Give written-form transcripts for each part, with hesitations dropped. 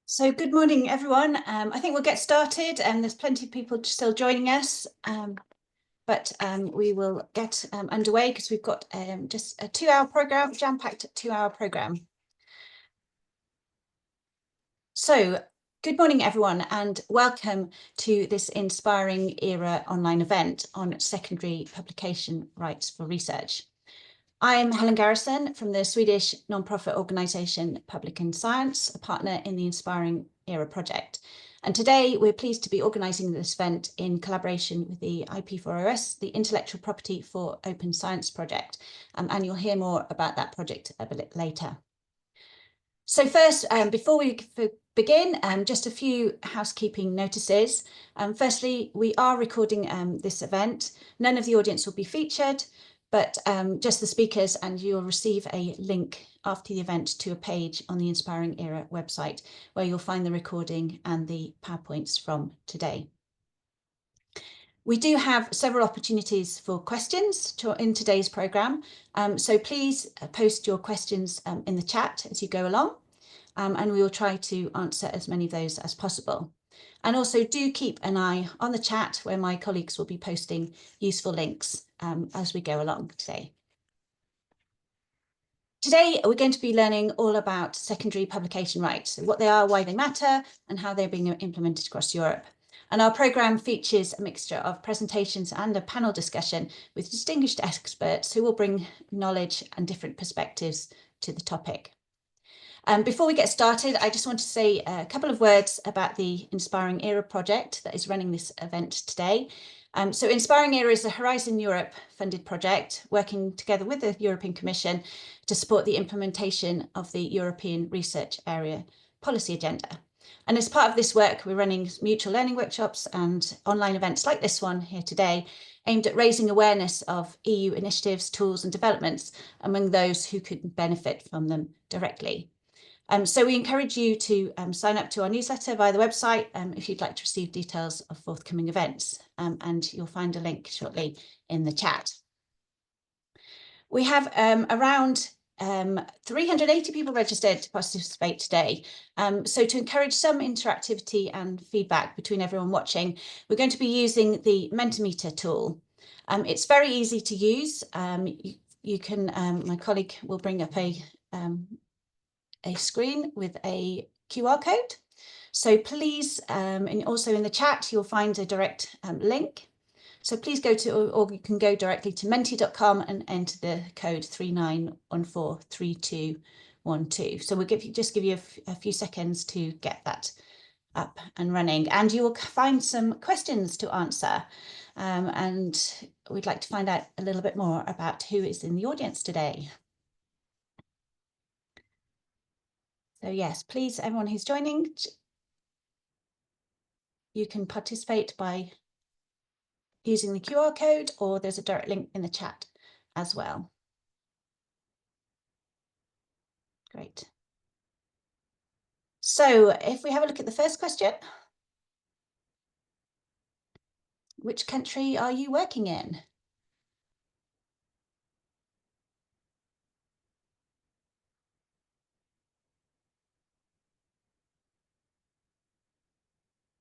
So good morning, everyone. I think we'll get started, and there's plenty of people still joining us, but we will get underway because we've got just a 2-hour program, jam-packed 2-hour program. So good morning, everyone, and welcome to this Inspiring Era online event on secondary publication rights for research. I'm Helen Garrison from the Swedish non-profit organisation Public in Science, a partner in the Inspiring Era project. And today we're pleased to be organising this event in collaboration with the IP4OS, the Intellectual Property for Open Science project. And you'll hear more about that project a bit later. So first, before we begin, just a few housekeeping notices. Firstly, we are recording this event. None of the audience will be featured, but just the speakers, and you'll receive a link after the event to a page on the Inspiring Era website where you'll find the recording and the PowerPoints from today. We do have several opportunities for questions in today's programme, so please post your questions in the chat as you go along, and we will try to answer as many of those as possible. And also do keep an eye on the chat where my colleagues will be posting useful links as we go along today. Today, we're going to be learning all about secondary publication rights, what they are, why they matter, and how they're being implemented across Europe. And our programme features a mixture of presentations and a panel discussion with distinguished experts who will bring knowledge and different perspectives to the topic. Before we get started, I just want to say a couple of words about the Inspiring Era project that is running this event today. So Inspiring Era is a Horizon Europe funded project working together with the European Commission to support the implementation of the European Research Area Policy Agenda. And as part of this work, we're running mutual learning workshops and online events like this one here today, aimed at raising awareness of EU initiatives, tools and developments among those who could benefit from them directly. So we encourage you to sign up to our newsletter via the website if you'd like to receive details of forthcoming events, and you'll find a link shortly in the chat. We have around 380 people registered to participate today. So to encourage some interactivity and feedback between everyone watching, we're going to be using the Mentimeter tool. It's very easy to use. You can, my colleague will bring up a screen with a QR code. So please, and also in the chat, you'll find a direct link. So please go to, or you can go directly to menti.com and enter the code 39143212. So we'll just give you a few seconds to get that up and running, and you will find some questions to answer. And we'd like to find out a little bit more about who is in the audience today. So yes, please, everyone who's joining, you can participate by using the QR code, or there's a direct link in the chat as well. Great. So if we have a look at the first question, which country are you working in?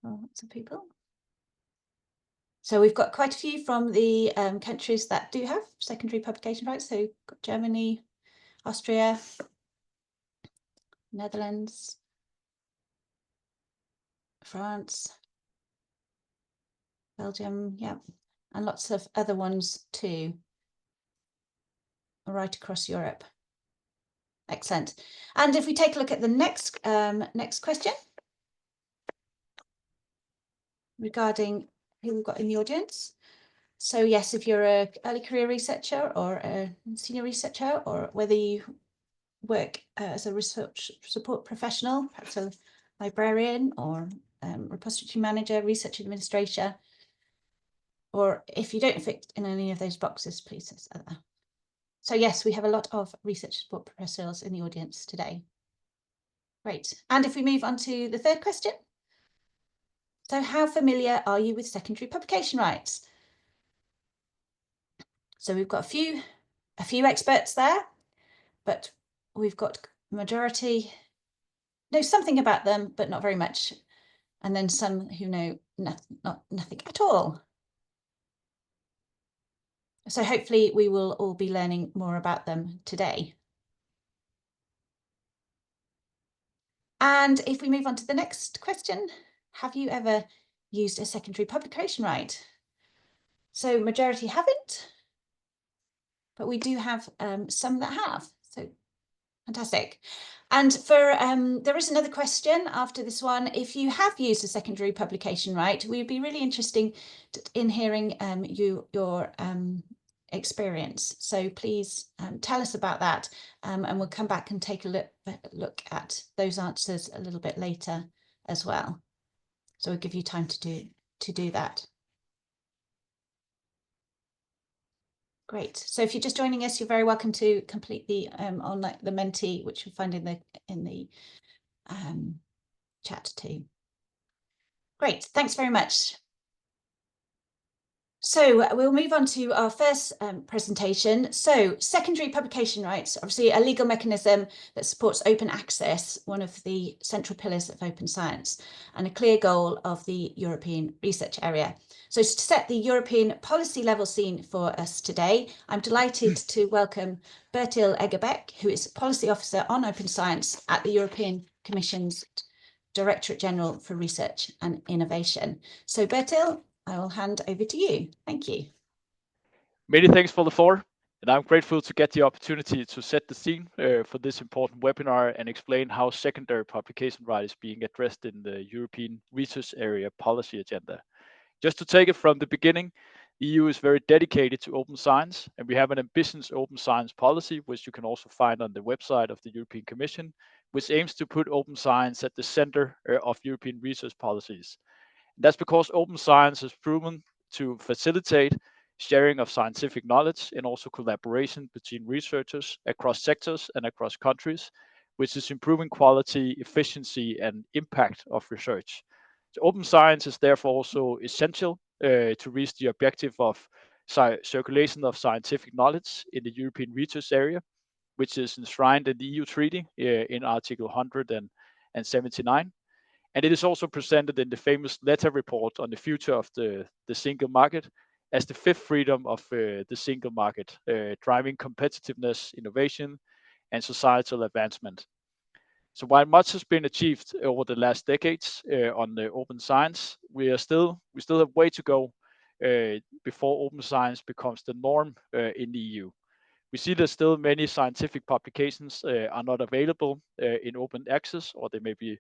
Oh, lots of people. So we've got quite a few from the countries that do have secondary publication rights. So got Germany, Austria, Netherlands, France, Belgium, yeah, and lots of other ones too, right across Europe. Excellent. And if we take a look at the next question regarding who we've got in the audience. So yes, if you're an early career researcher or a senior researcher, or whether you work as a research support professional, perhaps a librarian or repository manager, research administrator, or if you don't fit in any of those boxes, please say other. So yes, we have a lot of research support professionals in the audience today. Great. And if we move on to the third question. So how familiar are you with secondary publication rights? So we've got a few experts there, but we've got majority know something about them, but not very much. And then some who know nothing at all. So hopefully we will all be learning more about them today. And if we move on to the next question, have you ever used a secondary publication right? So majority haven't, but we do have some that have. So fantastic. And for there is another question after this one. If you have used a secondary publication right, we'd be really interested in hearing your experience. So please tell us about that, and we'll come back and take a look at those answers a little bit later as well. So we'll give you time to do that. Great. So if you're just joining us, you're very welcome to complete the online the Menti, which you'll find in the chat too. Great. Thanks very much. So we'll move on to our first presentation. So secondary publication rights, obviously a legal mechanism that supports open access, one of the central pillars of open science, and a clear goal of the European research area. So to set the European policy level scene for us today, I'm delighted to welcome Bertil Egebeck, who is Policy Officer on Open Science at the European Commission's Directorate General for Research and Innovation. So Bertil, I will hand over to you. Thank you. Many thanks for the floor, and I'm grateful to get the opportunity to set the scene for this important webinar and explain how secondary publication right is being addressed in the European research area policy agenda. Just to take it from the beginning, the EU is very dedicated to open science, and we have an ambitious open science policy, which you can also find on the website of the European Commission, which aims to put open science at the center of European research policies. That's because open science has proven to facilitate sharing of scientific knowledge and also collaboration between researchers across sectors and across countries, which is improving quality, efficiency, and impact of research. So open science is therefore also essential to reach the objective of circulation of scientific knowledge in the European research area, which is enshrined in the EU Treaty in Article 179. And it is also presented in the famous Letter report on the future of the single market as the fifth freedom of the single market, driving competitiveness, innovation, and societal advancement. So while much has been achieved over the last decades on the open science, we still have way to go before open science becomes the norm in the EU. We see that still many scientific publications are not available in open access, or they may be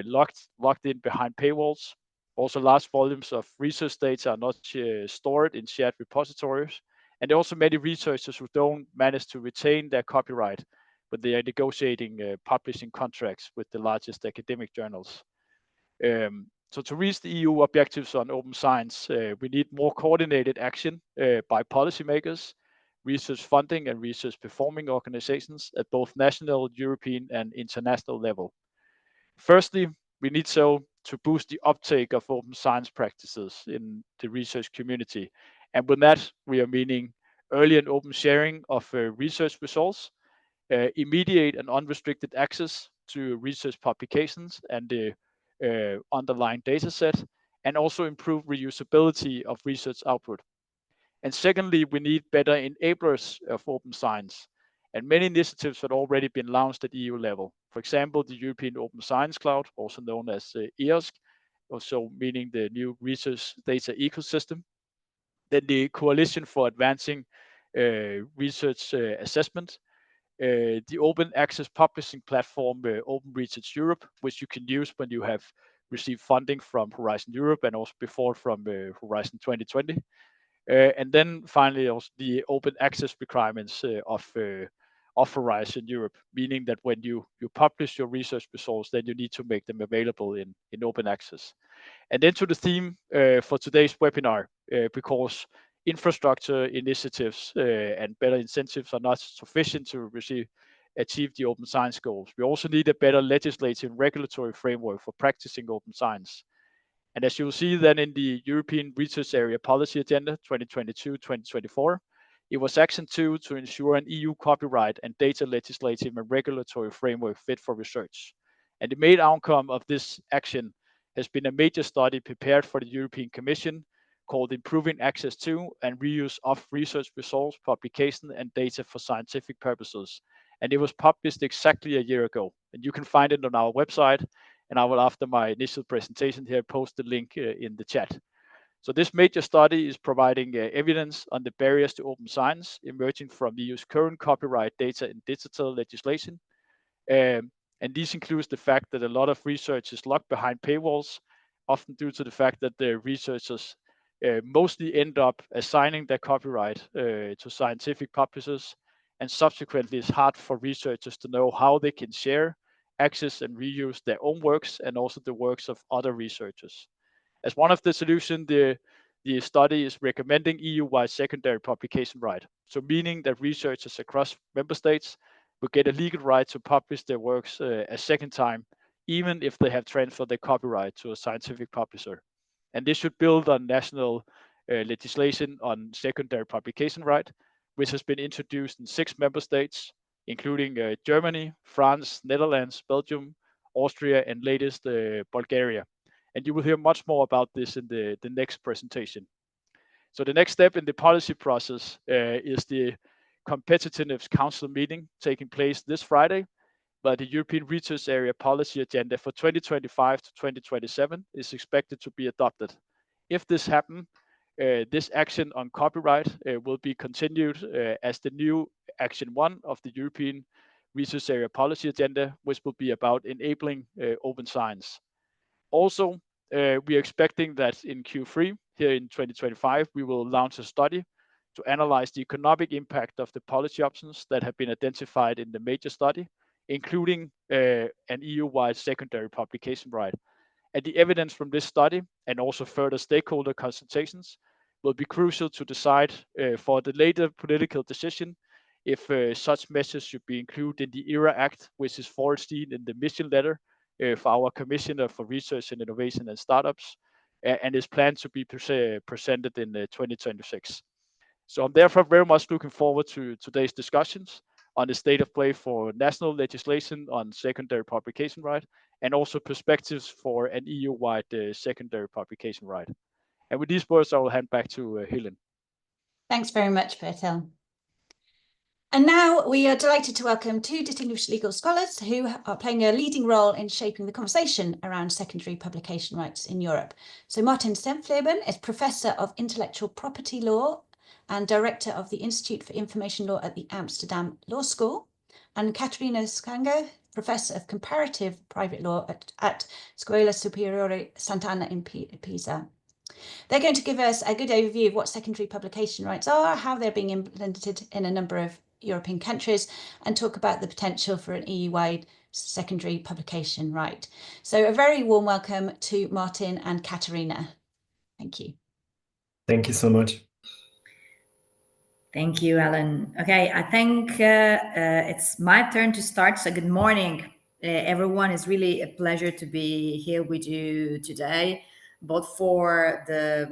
locked in behind paywalls. Also, large volumes of research data are not stored in shared repositories. And there are also many researchers who don't manage to retain their copyright, but they are negotiating publishing contracts with the largest academic journals. So to reach the EU objectives on open science, we need more coordinated action by policymakers, research funding and research performing organizations at both national, European and international level. Firstly, we need to boost the uptake of open science practices in the research community. And with that, we are meaning early and open sharing of research results, immediate and unrestricted access to research publications and the underlying data set, and also improve reusability of research output. And secondly, we need better enablers of open science. And many initiatives have already been launched at EU level. For example, the European Open Science Cloud, also known as EOSC, also meaning the new research data ecosystem. Then the Coalition for Advancing Research Assessment, the open access publishing platform, Open Research Europe, which you can use when you have received funding from Horizon Europe and also before from Horizon 2020. And then finally, also the open access requirements of Horizon Europe, meaning that when you publish your research results, then you need to make them available in open access. And then to the theme for today's webinar, because infrastructure initiatives and better incentives are not sufficient to achieve the open science goals. We also need a better legislative and regulatory framework for practicing open science. And as you'll see then in the European Research Area Policy Agenda 2022-2024, it was Action 2 to ensure an EU copyright and data legislative and regulatory framework fit for research. And the main outcome of this action has been a major study prepared for the European Commission called Improving Access to and Reuse of Research Results, Publication and Data for Scientific Purposes. And it was published exactly a year ago. And you can find it on our website. And I will, after my initial presentation here, post the link in the chat. So this major study is providing evidence on the barriers to open science emerging from the EU's current copyright data and digital legislation. And this includes the fact that a lot of research is locked behind paywalls, often due to the fact that the researchers mostly end up assigning their copyright to scientific publishers, and subsequently it's hard for researchers to know how they can share, access and reuse their own works and also the works of other researchers. As one of the solutions, the study is recommending EU-wide secondary publication right. So meaning that researchers across member states will get a legal right to publish their works a second time, even if they have transferred their copyright to a scientific publisher. And this should build on national legislation on secondary publication right, which has been introduced in 6 member states, including Germany, France, Netherlands, Belgium, Austria, and latest Bulgaria. And you will hear much more about this in the next presentation. So the next step in the policy process is the Competitiveness Council meeting taking place this Friday, but the European Research Area Policy Agenda for 2025 to 2027 is expected to be adopted. If this happens, this action on copyright will be continued as the new Action 1 of the European Research Area Policy Agenda, which will be about enabling open science. Also, we are expecting that in Q3 here in 2025, we will launch a study to analyze the economic impact of the policy options that have been identified in the major study, including an EU-wide secondary publication right. And the evidence from this study and also further stakeholder consultations will be crucial to decide for the later political decision if such measures should be included in the ERA Act, which is foreseen in the mission letter for our Commissioner for Research and Innovation and Startups, and is planned to be presented in 2026. So I'm therefore very much looking forward to today's discussions on the state of play for national legislation on secondary publication right, and also perspectives for an EU-wide secondary publication right. And with these words, I will hand back to Helen. Thanks very much, Bertil. And now we are delighted to welcome 2 distinguished legal scholars who are playing a leading role in shaping the conversation around secondary publication rights in Europe. So Martin Stemfleben is Professor of Intellectual Property Law and Director of the Institute for Information Law at the Amsterdam Law School, and Caterina Scango, Professor of Comparative Private Law at Scuola Superiore Sant'Anna in Pisa. They're going to give us a good overview of what secondary publication rights are, how they're being implemented in a number of European countries, and talk about the potential for an EU-wide secondary publication right. So a very warm welcome to Martin and Caterina. Thank you. Thank you so much. Thank you, Ellen. Okay, I think it's my turn to start. So good morning, everyone. It's really a pleasure to be here with you today, both for the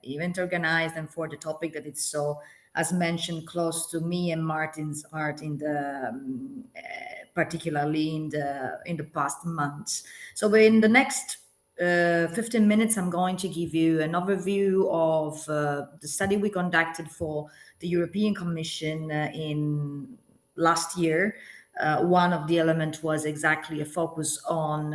event organized and for the topic that it's so, as mentioned, close to me and Martin's heart in the particularly in the past months. So in the next 15 minutes, I'm going to give you an overview of the study we conducted for the European Commission in last year. One of the elements was exactly a focus on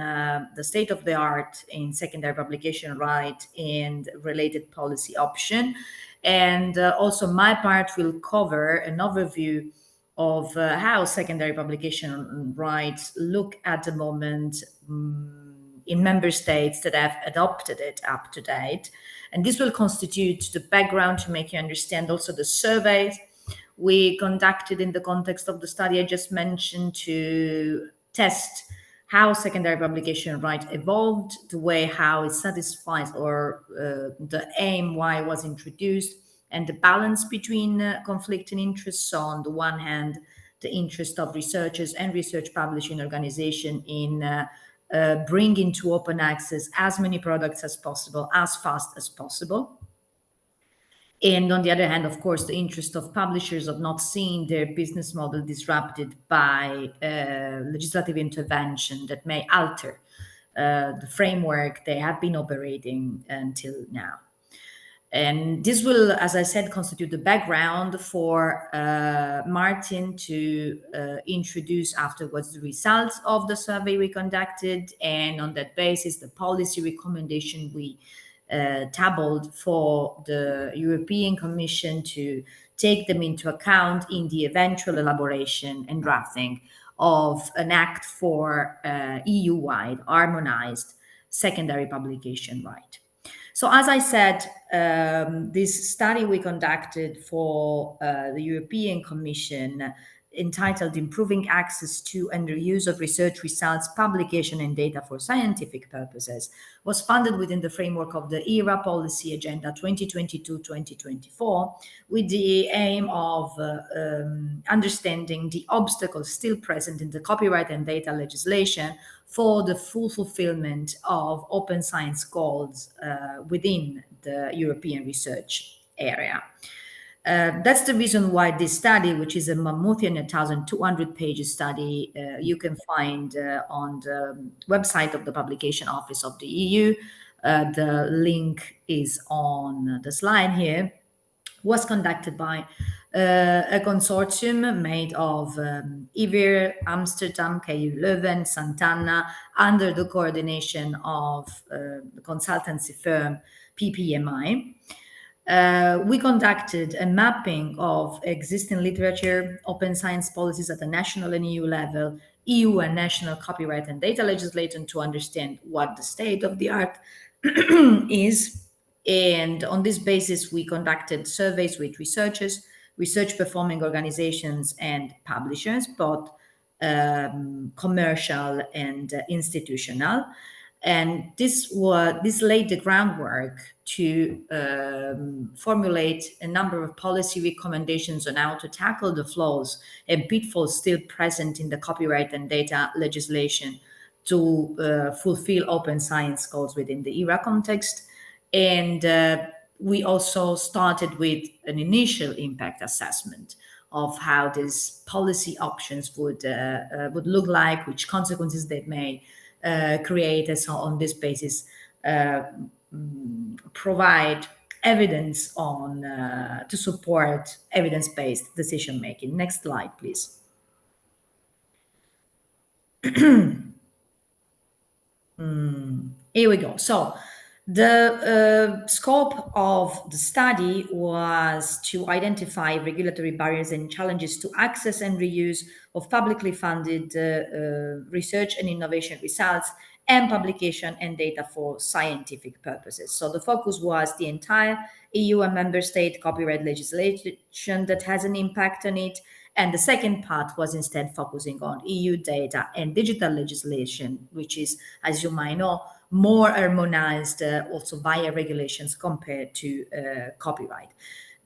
the state of the art in secondary publication right and related policy option. And also my part will cover an overview of how secondary publication rights look at the moment in member states that have adopted it up to date. And this will constitute the background to make you understand also the surveys we conducted in the context of the study I just mentioned to test how secondary publication right evolved, the way how it satisfies or the aim why it was introduced, and the balance between conflicting interests. So on the one hand, the interest of researchers and research publishing organization in bringing to open access as many products as possible, as fast as possible. And on the other hand, of course, the interest of publishers of not seeing their business model disrupted by legislative intervention that may alter the framework they have been operating until now. And this will, as I said, constitute the background for Martin to introduce afterwards the results of the survey we conducted, and on that basis, the policy recommendation we tabled for the European Commission to take them into account in the eventual elaboration and drafting of an act for EU-wide harmonized secondary publication right. So as I said, this study we conducted for the European Commission entitled Improving Access to and Reuse of Research Results, Publication and Data for Scientific Purposes was funded within the framework of the ERA Policy Agenda 2022-2024 with the aim of understanding the obstacles still present in the copyright and data legislation for the full fulfillment of open science goals within the European research area. That's the reason why this study, which is a Mammoothian 1,200 pages study, you can find on the website of the Publication Office of the EU. The link is on the slide here. Was conducted by a consortium made of IVIR, Amsterdam, KU Leuven, Sant'Anna, under the coordination of the consultancy firm PPMI. We conducted a mapping of existing literature, open science policies at the national and EU level, EU and national copyright and data legislation to understand what the state of the art is. And on this basis, we conducted surveys with researchers, research performing organizations and publishers, both commercial and institutional. And this laid the groundwork to formulate a number of policy recommendations on how to tackle the flaws and pitfalls still present in the copyright and data legislation to fulfill open science goals within the ERA context. And we also started with an initial impact assessment of how these policy options would look like, which consequences they may create, and so on this basis provide evidence on to support evidence-based decision making. Next slide, please. Here we go. So the scope of the study was to identify regulatory barriers and challenges to access and reuse of publicly funded research and innovation results and publication and data for scientific purposes. So the focus was the entire EU and member state copyright legislation that has an impact on it. And the second part was instead focusing on EU data and digital legislation, which is, as you might know, more harmonized also via regulations compared to copyright.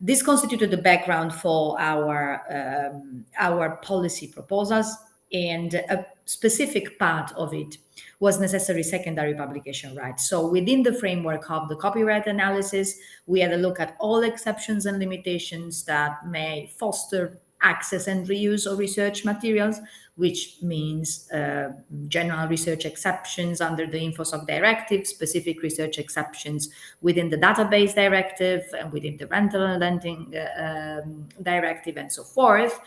This constituted the background for our policy proposals, and a specific part of it was necessary secondary publication rights. So within the framework of the copyright analysis, we had a look at all exceptions and limitations that may foster access and reuse of research materials, which means general research exceptions under the InfoSoc directive, specific research exceptions within the database directive and within the rental and lending directive and so forth.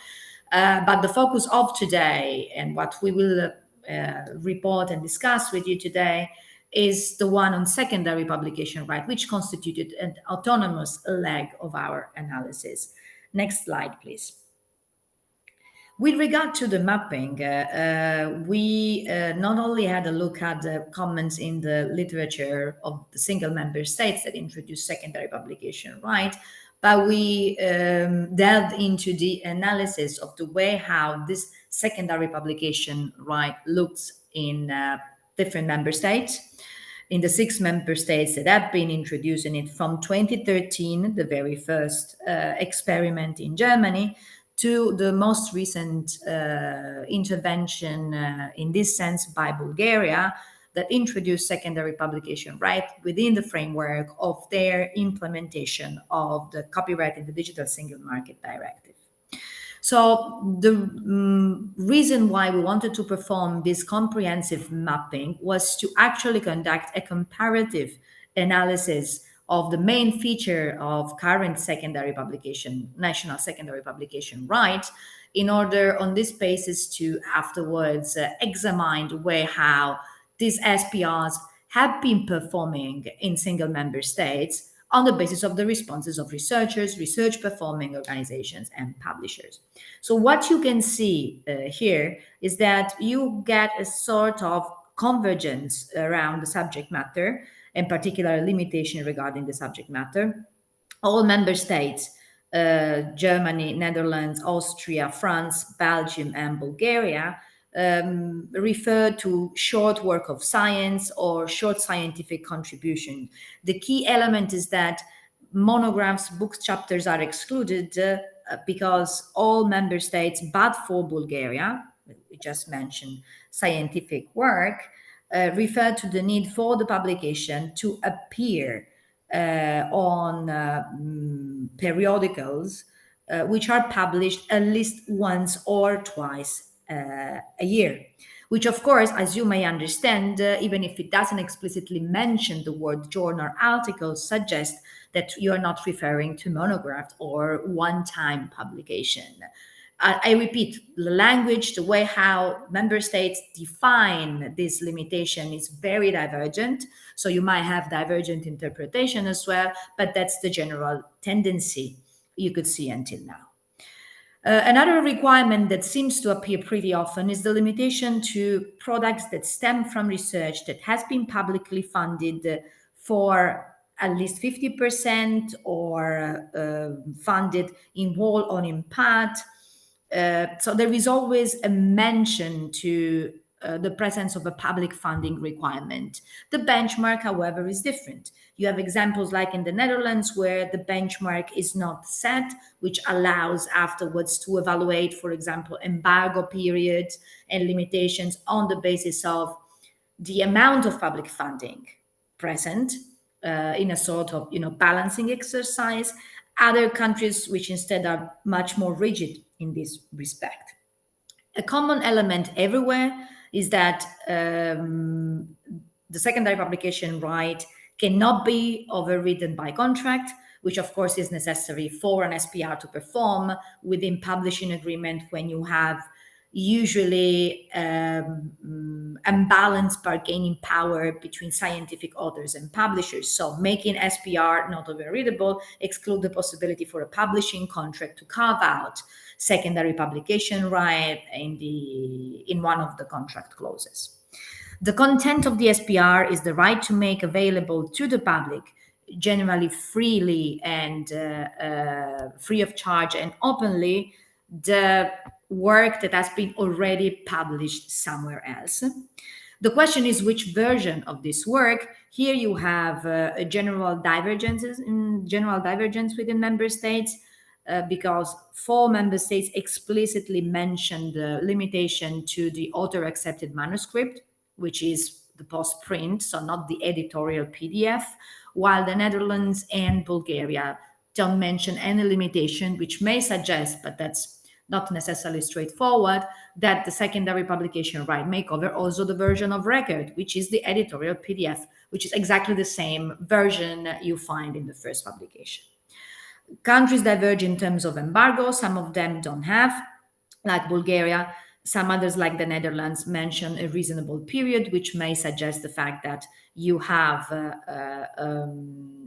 But the focus of today and what we will report and discuss with you today is the one on secondary publication right, which constituted an autonomous leg of our analysis. Next slide, please. With regard to the mapping, we not only had a look at the comments in the literature of the single member states that introduced secondary publication right, but we delved into the analysis of the way how this secondary publication right looks in different member states. In the 6 member states that have been introducing it from 2013, the very first experiment in Germany, to the most recent intervention in this sense by Bulgaria, that introduce secondary publication right within the framework of their implementation of the Copyright in the Digital Single Market Directive. So the reason why we wanted to perform this comprehensive mapping was to actually conduct a comparative analysis of the main feature of current secondary publication, national secondary publication rights, in order on this basis to afterwards examine the way how these SPRs have been performing in single member states on the basis of the responses of researchers, research performing organizations, and publishers. So what you can see here is that you get a sort of convergence around the subject matter, in particular limitation regarding the subject matter. All member states, Germany, Netherlands, Austria, France, Belgium, and Bulgaria, refer to short work of science or short scientific contribution. The key element is that monographs, book chapters are excluded because all member states, but for Bulgaria, we just mentioned scientific work, refer to the need for the publication to appear on periodicals which are published at least once or twice a year, which of course, as you may understand, even if it doesn't explicitly mention the word journal articles, suggests that you're not referring to monograph or one-time publication. I repeat, the language, the way how member states define this limitation is very divergent. So you might have divergent interpretation as well, but that's the general tendency you could see until now. Another requirement that seems to appear pretty often is the limitation to products that stem from research that has been publicly funded for at least 50% or funded in whole or in part. So there is always a mention to the presence of a public funding requirement. The benchmark, however, is different. You have examples like in the Netherlands where the benchmark is not set, which allows afterwards to evaluate, for example, embargo periods and limitations on the basis of the amount of public funding present in a sort of balancing exercise. Other countries which instead are much more rigid in this respect. A common element everywhere is that the secondary publication right cannot be overridden by contract, which of course is necessary for an SPR to perform within publishing agreement when you have usually unbalanced bargaining power between scientific authors and publishers. So making SPR not overreadable exclude the possibility for a publishing contract to carve out secondary publication right in one of the contract clauses. The content of the SPR is the right to make available to the public, generally freely and free of charge and openly, the work that has been already published somewhere else. The question is which version of this work. Here you have a general divergence within member states because 4 member states explicitly mentioned the limitation to the author-accepted manuscript, which is the post-print, so not the editorial PDF, while the Netherlands and Bulgaria don't mention any limitation, which may suggest, but that's not necessarily straightforward, that the secondary publication right may cover also the version of record, which is the editorial PDF, which is exactly the same version you find in the first publication. Countries diverge in terms of embargo. Some of them don't have, like Bulgaria. Some others, like the Netherlands, mention a reasonable period, which may suggest the fact that you have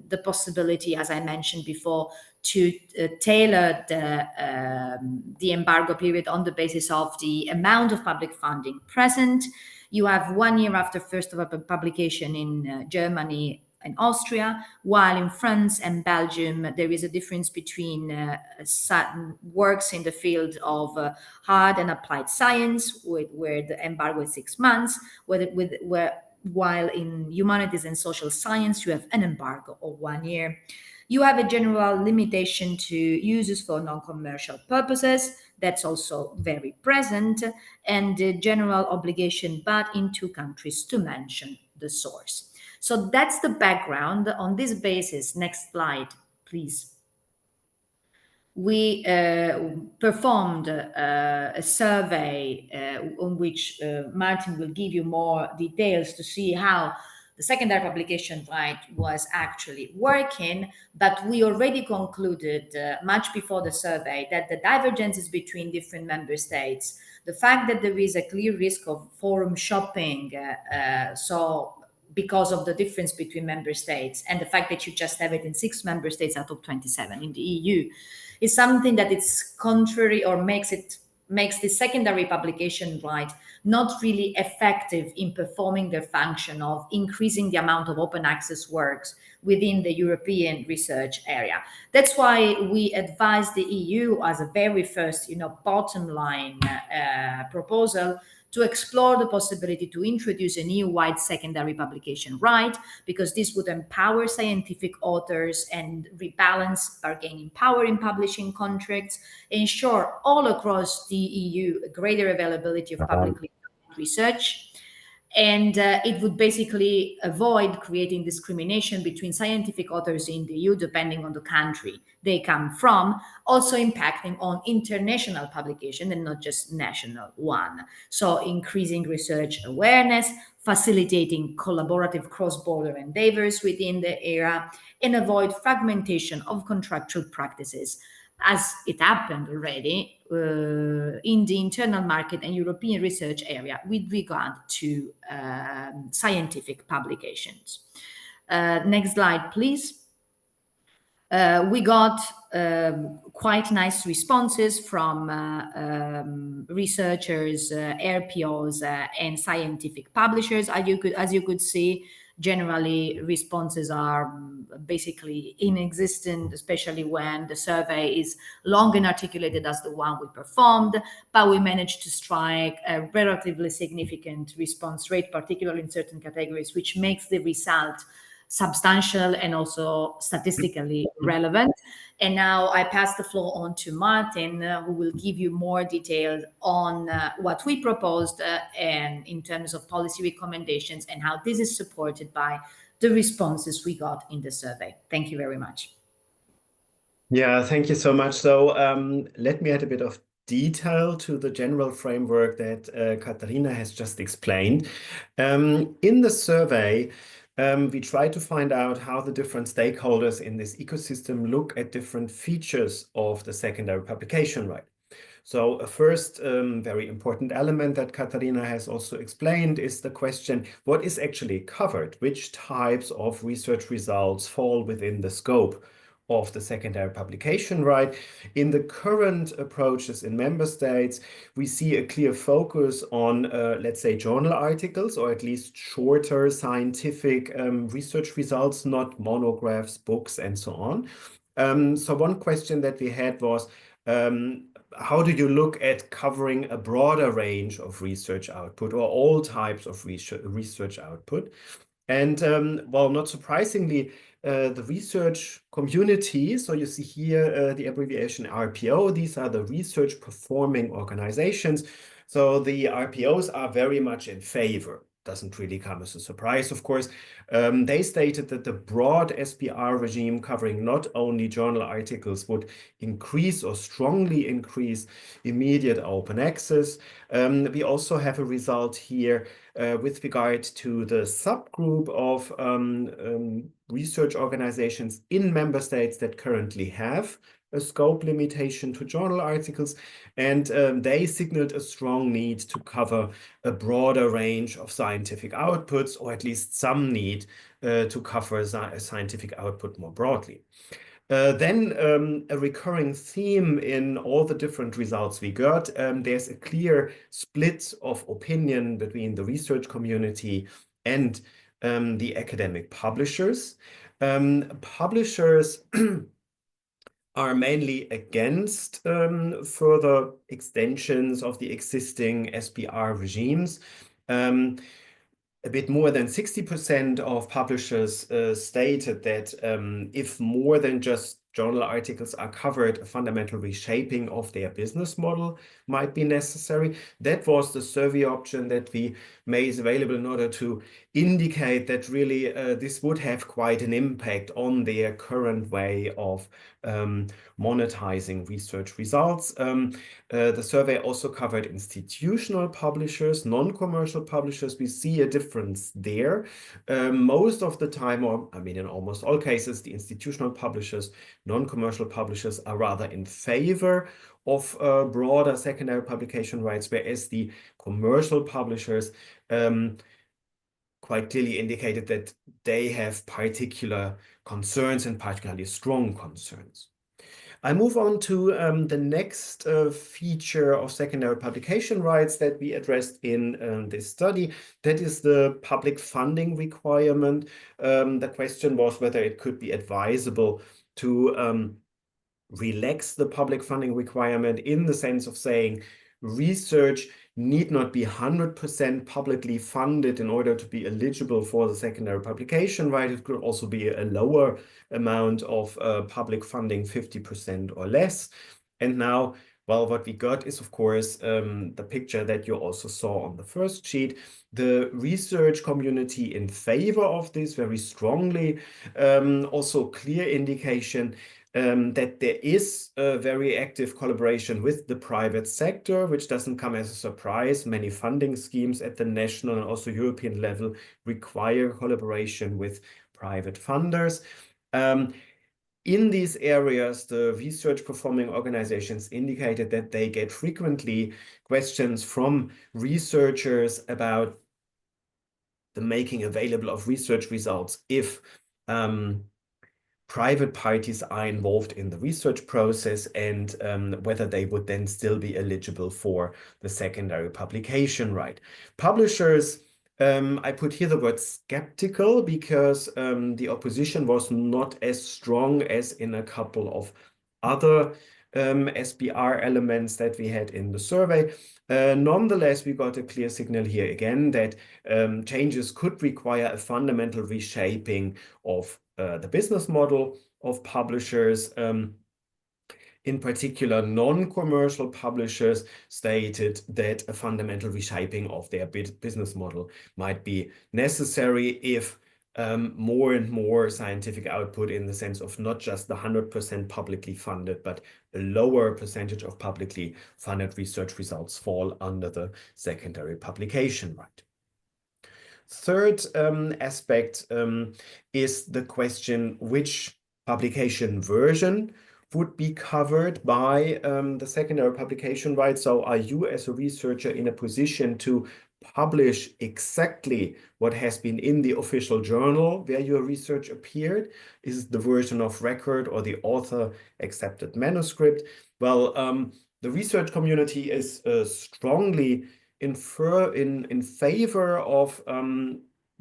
the possibility, as I mentioned before, to tailor the embargo period on the basis of the amount of public funding present. You have 1 year after first of a publication in Germany and Austria, while in France and Belgium, there is a difference between certain works in the field of hard and applied science, where the embargo is 6 months, while in humanities and social science, you have an embargo of 1 year. You have a general limitation to uses for non-commercial purposes. That's also very present, and the general obligation, but in 2 countries, to mention the source. So that's the background. On this basis, next slide, please. We performed a survey on which Martin will give you more details to see how the secondary publication right was actually working, but we already concluded much before the survey that the divergences between different member states, the fact that there is a clear risk of forum shopping, so because of the difference between member states, and the fact that you just have it in 6 member states out of 27 in the EU, is something that it's contrary or makes the secondary publication right not really effective in performing their function of increasing the amount of open access works within the European research area. That's why we advise the EU as a very first, bottom line proposal to explore the possibility to introduce an EU-wide secondary publication right, because this would empower scientific authors and rebalance bargaining power in publishing contracts, ensure all across the EU a greater availability of publicly funded research, and it would basically avoid creating discrimination between scientific authors in the EU depending on the country they come from, also impacting on international publication and not just national one. So increasing research awareness, facilitating collaborative cross-border endeavors within the area, and avoid fragmentation of contractual practices, as it happened already in the internal market and European research area with regard to scientific publications. Next slide, please. We got quite nice responses from researchers, RPOs, and scientific publishers. As you could see, generally responses are basically inexistent, especially when the survey is long and articulated as the one we performed, but we managed to strike a relatively significant response rate, particularly in certain categories, which makes the result substantial and also statistically relevant. And now I pass the floor on to Martin, who will give you more details on what we proposed and in terms of policy recommendations and how this is supported by the responses we got in the survey. Thank you very much. Yeah, thank you so much. So let me add a bit of detail to the general framework that Katharina has just explained. In the survey, we try to find out how the different stakeholders in this ecosystem look at different features of the secondary publication right. So a first very important element that Katharina has also explained is the question, what is actually covered? Which types of research results fall within the scope of the secondary publication right? In the current approaches in member states, we see a clear focus on, let's say, journal articles, or at least shorter scientific research results, not monographs, books, and so on. So one question that we had was, how do you look at covering a broader range of research output or all types of research output? And well, not surprisingly, the research community, so you see here the abbreviation RPO, these are the research performing organizations. So the RPOs are very much in favor. Doesn't really come as a surprise, of course. They stated that the broad SPR regime covering not only journal articles would increase or strongly increase immediate open access. We also have a result here with regard to the subgroup of research organizations in member states that currently have a scope limitation to journal articles, and they signaled a strong need to cover a broader range of scientific outputs, or at least some need to cover scientific output more broadly. Then a recurring theme in all the different results we got, there's a clear split of opinion between the research community and the academic publishers. Publishers are mainly against further extensions of the existing SPR regimes. a bit more than 60% of publishers stated that if more than just journal articles are covered, a fundamental reshaping of their business model might be necessary. That was the survey option that we made available in order to indicate that really this would have quite an impact on their current way of monetizing research results. The survey also covered institutional publishers, non-commercial publishers. We see a difference there. Most of the time, or I mean in almost all cases, the institutional publishers, non-commercial publishers are rather in favor of broader secondary publication rights, whereas the commercial publishers quite clearly indicated that they have particular concerns and particularly strong concerns. I move on to the next feature of secondary publication rights that we addressed in this study. That is the public funding requirement. The question was whether it could be advisable to relax the public funding requirement in the sense of saying research need not be 100% publicly funded in order to be eligible for the secondary publication right. It could also be a lower amount of public funding, 50% or less. And now, well, what we got is, of course, the picture that you also saw on the first sheet. The research community in favor of this very strongly. Also clear indication that there is a very active collaboration with the private sector, which doesn't come as a surprise. Many funding schemes at the national and also European level require collaboration with private funders. In these areas, the research performing organizations indicated that they get frequently questions from researchers about the making available of research results if private parties are involved in the research process and whether they would then still be eligible for the secondary publication right. Publishers, I put here the word skeptical because the opposition was not as strong as in a couple of other SPR elements that we had in the survey. Nonetheless, we got a clear signal here again that changes could require a fundamental reshaping of the business model of publishers. In particular, non-commercial publishers stated that a fundamental reshaping of their business model might be necessary if more and more scientific output in the sense of not just the 100% publicly funded, but a lower percentage of publicly funded research results fall under the secondary publication right. Third aspect is the question which publication version would be covered by the secondary publication right. So are you as a researcher in a position to publish exactly what has been in the official journal where your research appeared? Is it the version of record or the author accepted manuscript? Well, the research community is strongly in favor of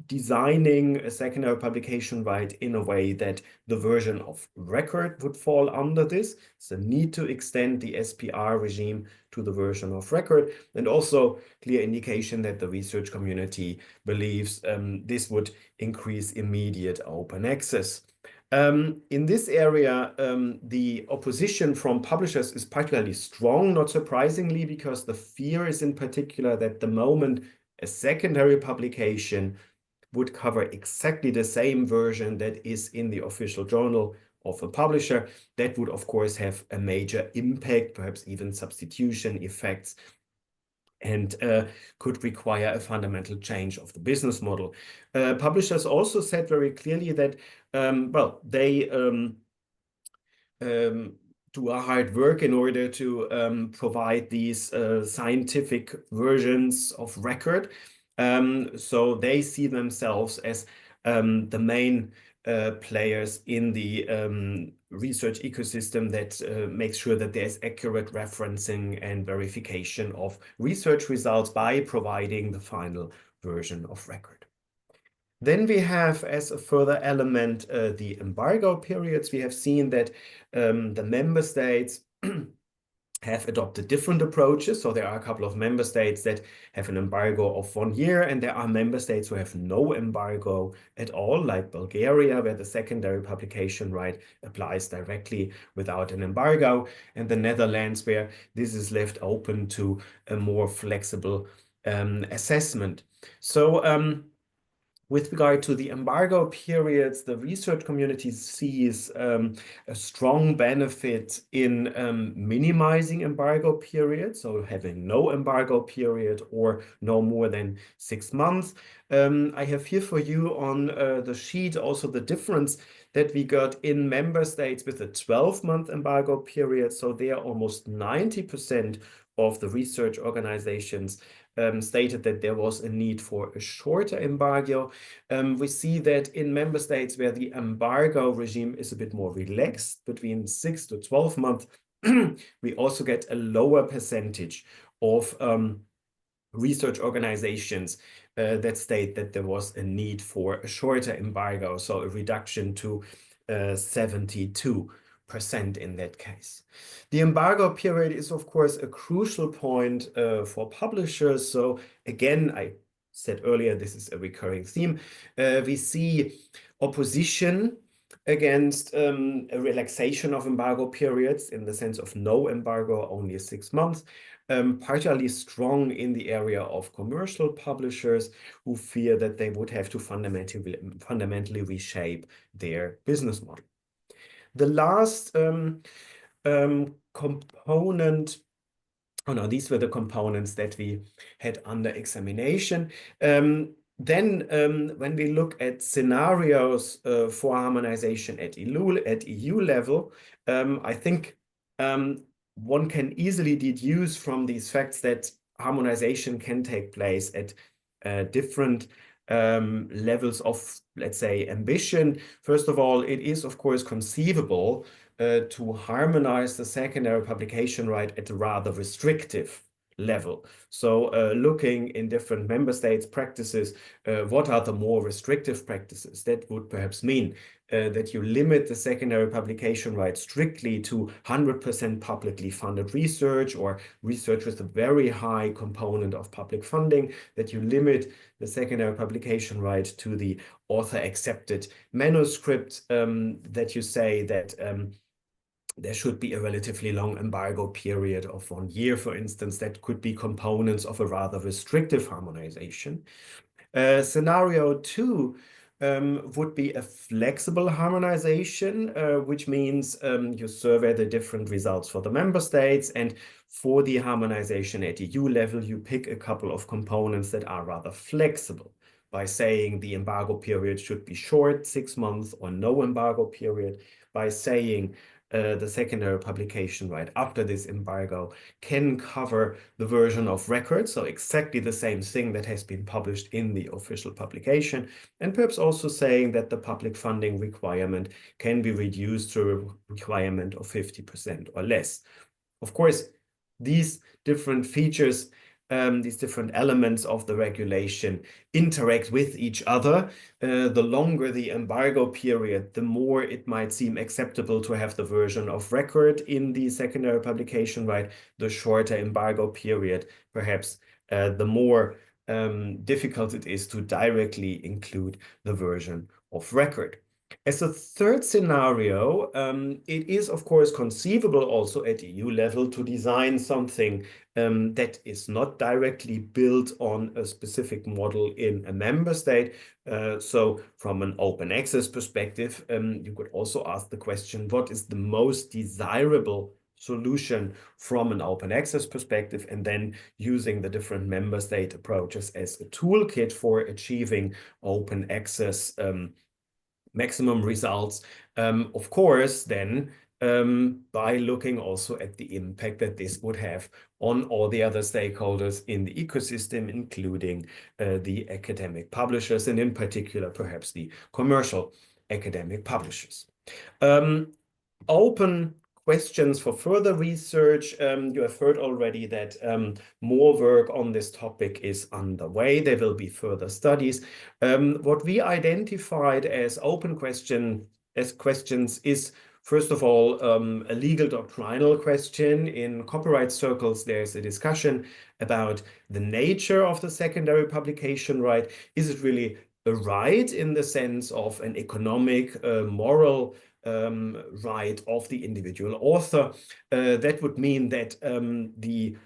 designing a secondary publication right in a way that the version of record would fall under this. So need to extend the SPR regime to the version of record, and also clear indication that the research community believes this would increase immediate open access. In this area, the opposition from publishers is particularly strong, not surprisingly, because the fear is in particular that the moment a secondary publication would cover exactly the same version that is in the official journal of a publisher, that would of course have a major impact, perhaps even substitution effects, and could require a fundamental change of the business model. Publishers also said very clearly that, well, they do a hard work in order to provide these scientific versions of record. So they see themselves as the main players in the research ecosystem that makes sure that there's accurate referencing and verification of research results by providing the final version of record. Then we have, as a further element, the embargo periods. We have seen that the member states have adopted different approaches. So there are a couple of member states that have an embargo of 1 year, and there are member states who have no embargo at all, like Bulgaria, where the secondary publication right applies directly without an embargo, and the Netherlands, where this is left open to a more flexible assessment. So with regard to the embargo periods, the research community sees a strong benefit in minimizing embargo periods, so having no embargo period or no more than 6 months. I have here for you on the sheet also the difference that we got in member states with a 12-month embargo period. So there almost 90% of the research organizations stated that there was a need for a shorter embargo. We see that in member states where the embargo regime is a bit more relaxed, between 6 to 12 months, we also get a lower percentage of research organizations that state that there was a need for a shorter embargo, so a reduction to 72% in that case. The embargo period is, of course, a crucial point for publishers. So again, I said earlier, this is a recurring theme. We see opposition against a relaxation of embargo periods in the sense of no embargo, only 6 months, particularly strong in the area of commercial publishers who fear that they would have to fundamentally reshape their business model. The last component, oh no, these were the components that we had under examination. Then when we look at scenarios for harmonization at EU level, I think one can easily deduce from these facts that harmonization can take place at different levels of, let's say, ambition. First of all, it is, of course, conceivable to harmonize the secondary publication right at a rather restrictive level. So looking in different member states' practices, what are the more restrictive practices? That would perhaps mean that you limit the secondary publication right strictly to 100% publicly funded research or research with a very high component of public funding, that you limit the secondary publication right to the author-accepted manuscript, that you say that there should be a relatively long embargo period of 1 year, for instance. That could be components of a rather restrictive harmonization. Scenario 2 would be a flexible harmonization, which means you survey the different results for the member states, and for the harmonization at EU level, you pick a couple of components that are rather flexible by saying the embargo period should be short, 6 months, or no embargo period, by saying the secondary publication right after this embargo can cover the version of record, so exactly the same thing that has been published in the official publication, and perhaps also saying that the public funding requirement can be reduced to a requirement of 50% or less. Of course, these different features, these different elements of the regulation interact with each other. The longer the embargo period, the more it might seem acceptable to have the version of record in the secondary publication right. The shorter embargo period, perhaps the more difficult it is to directly include the version of record. As a third scenario, it is, of course, conceivable also at EU level to design something that is not directly built on a specific model in a member state. So from an open access perspective, you could also ask the question, what is the most desirable solution from an open access perspective, and then using the different member state approaches as a toolkit for achieving open access maximum results, of course, then by looking also at the impact that this would have on all the other stakeholders in the ecosystem, including the academic publishers, and in particular, perhaps the commercial academic publishers. Open questions for further research. You have heard already that more work on this topic is underway. There will be further studies. What we identified as open questions is, First of all, a legal doctrinal question. In copyright circles, there's a discussion about the nature of the secondary publication right. Is it really a right in the sense of an economic, moral right of the individual author? That would mean that the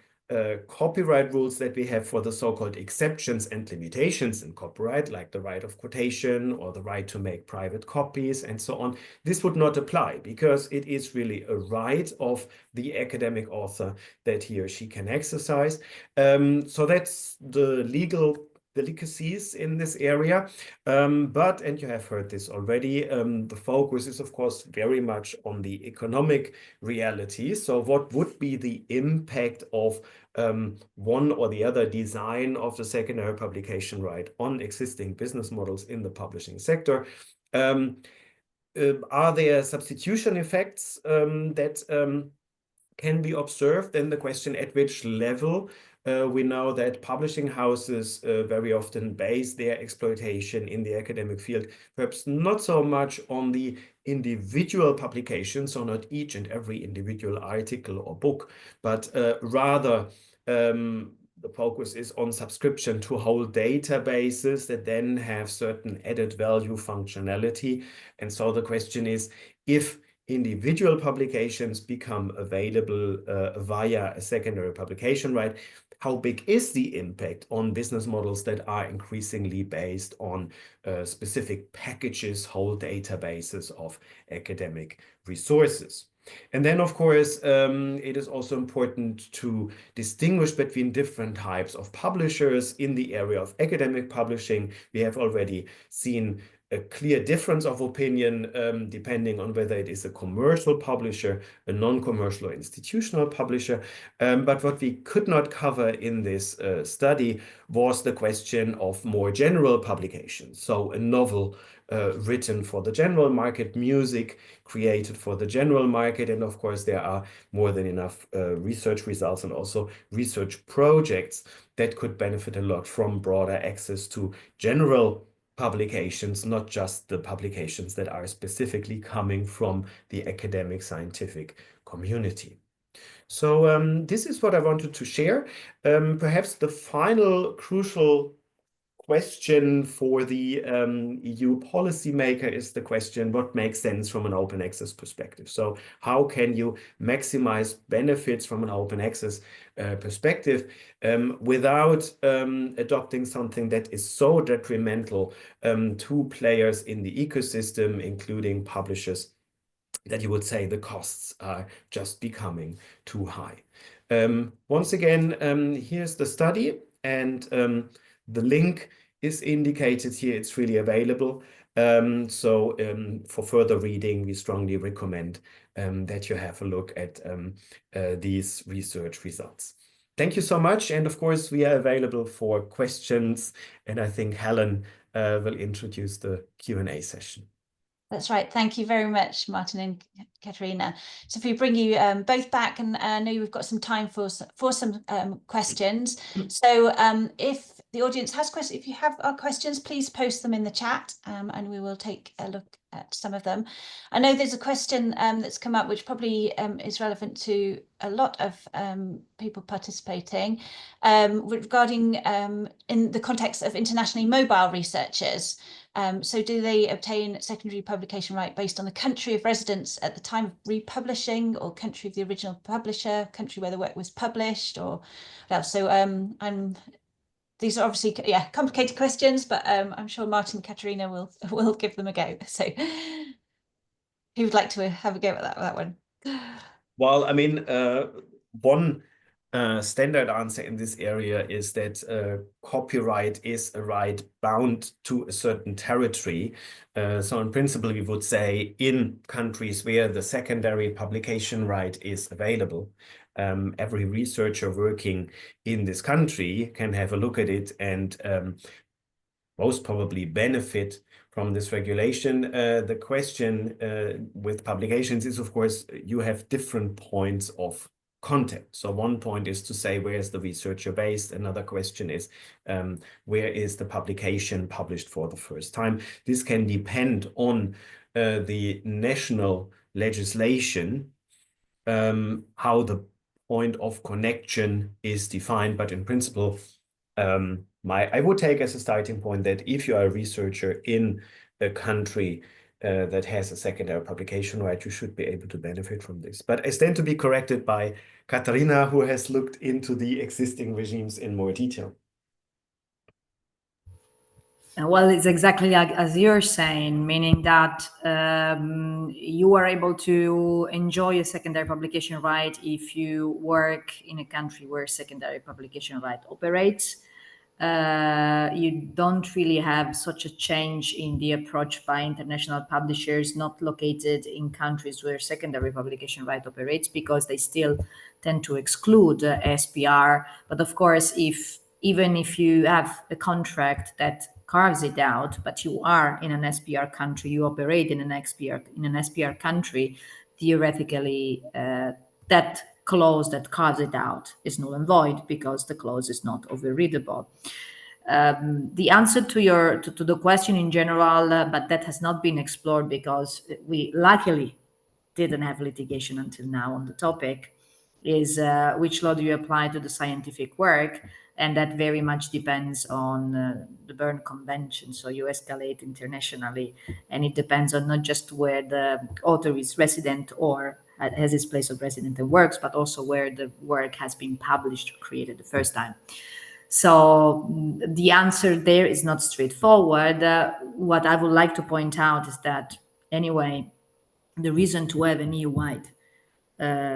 copyright rules that we have for the so-called exceptions and limitations in copyright, like the right of quotation or the right to make private copies and so on, this would not apply because it is really a right of the academic author that he or she can exercise. So that's the legal delicacies in this area. But, and you have heard this already, the focus is, of course, very much on the economic reality. So what would be the impact of one or the other design of the secondary publication right on existing business models in the publishing sector? Are there substitution effects that can be observed? Then the question, at which level? We know that publishing houses very often base their exploitation in the academic field, perhaps not so much on the individual publications, so not each and every individual article or book, but rather the focus is on subscription to whole databases that then have certain added value functionality. And so the question is, if individual publications become available via a secondary publication right, how big is the impact on business models that are increasingly based on specific packages, whole databases of academic resources? And then, of course, it is also important to distinguish between different types of publishers in the area of academic publishing. We have already seen a clear difference of opinion depending on whether it is a commercial publisher, a non-commercial or institutional publisher. But what we could not cover in this study was the question of more general publications. So a novel written for the general market, music created for the general market. And of course, there are more than enough research results and also research projects that could benefit a lot from broader access to general publications, not just the publications that are specifically coming from the academic scientific community. So this is what I wanted to share. Perhaps the final crucial question for the EU policymaker is the question, what makes sense from an open access perspective? So how can you maximize benefits from an open access perspective without adopting something that is so detrimental to players in the ecosystem, including publishers, that you would say the costs are just becoming too high? Once again, here's the study, and the link is indicated here. It's freely available. So for further reading, we strongly recommend that you have a look at these research results. Thank you so much. And of course, we are available for questions. And I think Helen will introduce the Q&A session. That's right. Thank you very much, Martin and Katharina. So if we bring you both back, and I know we've got some time for some questions. So if the audience has questions, if you have questions, please post them in the chat and we will take a look at some of them. I know there's a question that's come up which probably is relevant to a lot of people participating regarding in the context of internationally mobile researchers. So do they obtain secondary publication right based on the country of residence at the time of republishing, or country of the original publisher, country where the work was published, or so these are obviously complicated questions, but I'm sure Martin and Katharina will give them a go. So who would like to have a go at that one? Well, I mean, one standard answer in this area is that copyright is a right bound to a certain territory. So in principle, we would say in countries where the secondary publication right is available, every researcher working in this country can have a look at it and most probably benefit from this regulation. The question with publications is, of course, you have different points of contact. So one point is to say, where is the researcher based? Another question is, where is the publication published for the first time? This can depend on the national legislation how the point of connection is defined, but in principle, I would take as a starting point that if you are a researcher in a country that has a secondary publication right, you should be able to benefit from this. But I stand to be corrected by Katharina, who has looked into the existing regimes in more detail. Well, it's exactly like as you're saying, meaning that you are able to enjoy a secondary publication right if you work in a country where secondary publication right operates. You don't really have such a change in the approach by international publishers not located in countries where secondary publication right operates, because they still tend to exclude SPR. But of course, even if you have a contract that carves it out, but you are in an SPR country, you operate in an SPR country, theoretically, that clause that carves it out is null and void because the clause is not overreadable. The answer to the question in general, but that has not been explored because we luckily didn't have litigation until now on the topic, is which law do you apply to the scientific work? And that very much depends on the Berne Convention. So you escalate internationally, and it depends on not just where the author is resident or has his place of residence and works, but also where the work has been published or created the first time. So the answer there is not straightforward. What I would like to point out is that, anyway, the reason to have an EU-wide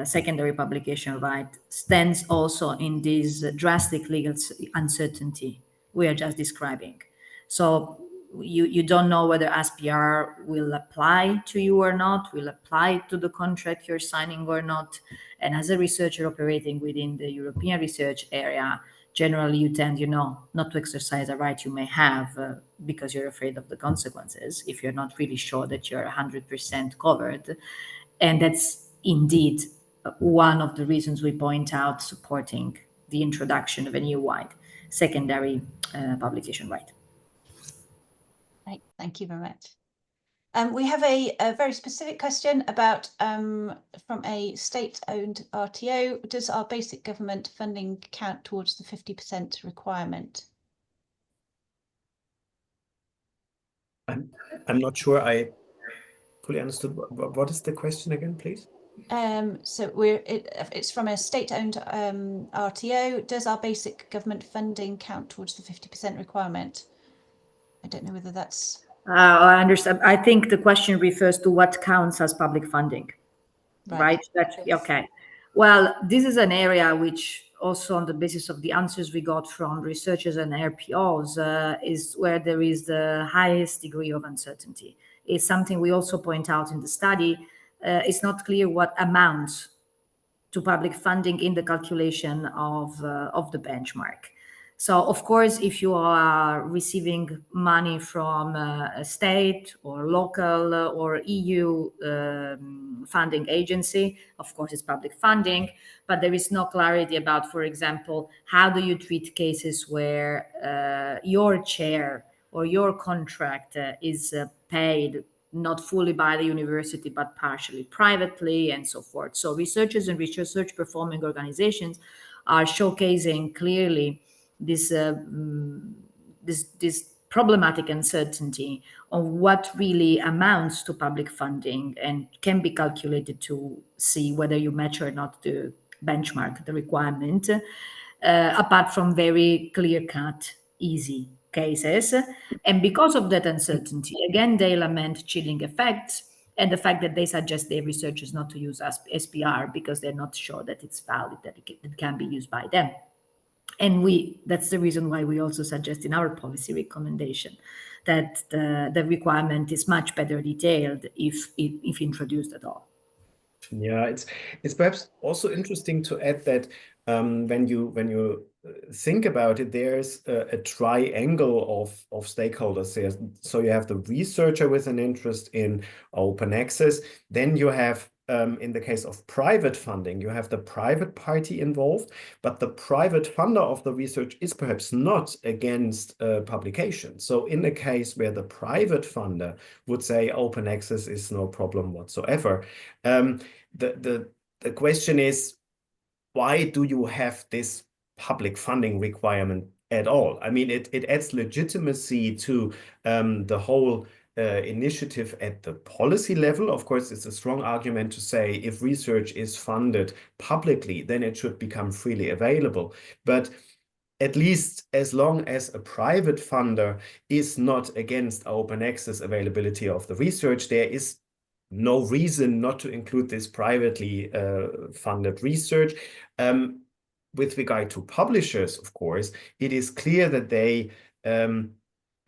secondary publication right stands also in this drastic legal uncertainty we are just describing. So you don't know whether SPR will apply to you or not, will apply to the contract you're signing or not. And as a researcher operating within the European research area, generally you tend, not to exercise a right you may have because you're afraid of the consequences if you're not really sure that you're 100% covered. And that's indeed one of the reasons we point out supporting the introduction of a EU-wide secondary publication right. Right, thank you very much. We have a very specific question about from a state-owned RTO. Does our basic government funding count towards the 50% requirement? I'm not sure I fully understood. What is the question again, please? So it's from a state-owned RTO. Does our basic government funding count towards the 50% requirement? I don't know whether that's... I understand. I think the question refers to what counts as public funding, right? Okay. Well, this is an area which also, on the basis of the answers we got from researchers and RPOs, is where there is the highest degree of uncertainty. It's something we also point out in the study. It's not clear what amounts to public funding in the calculation of the benchmark. So, of course, if you are receiving money from a state or local or EU funding agency, of course, it's public funding, but there is no clarity about, for example, how do you treat cases where your chair or your contract is paid not fully by the university, but partially privately, and so forth. So researchers and research performing organizations are showcasing clearly this problematic uncertainty on what really amounts to public funding and can be calculated to see whether you match or not the benchmark, the requirement, apart from very clear-cut, easy cases. And because of that uncertainty, again, they lament chilling effects and the fact that they suggest their researchers not to use SPR because they're not sure that it's valid, that it can be used by them. And that's the reason why we also suggest in our policy recommendation that the requirement is much better detailed if introduced at all. Yeah, it's perhaps also interesting to add that when you think about it, there's a triangle of stakeholders here. So you have the researcher with an interest in open access, then you have in the case of private funding, you have the private party involved, but the private funder of the research is perhaps not against publication. So in a case where the private funder would say open access is no problem whatsoever, the question is, why do you have this public funding requirement at all? I mean, it adds legitimacy to the whole initiative at the policy level. Of course, it's a strong argument to say if research is funded publicly, then it should become freely available. But at least as long as a private funder is not against open access availability of the research, there is no reason not to include this privately funded research. With regard to publishers, of course, it is clear that they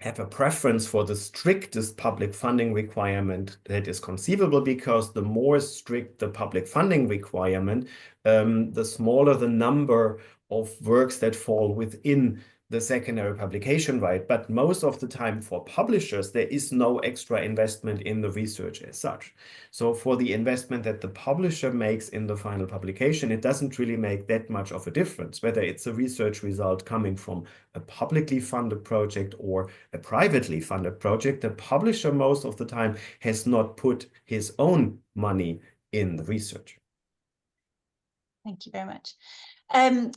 have a preference for the strictest public funding requirement that is conceivable, because the more strict the public funding requirement, the smaller the number of works that fall within the secondary publication right. But most of the time for publishers, there is no extra investment in the research as such. So for the investment that the publisher makes in the final publication, it doesn't really make that much of a difference, whether it's a research result coming from a publicly funded project or a privately funded project. The publisher most of the time has not put his own money in the research. Thank you very much.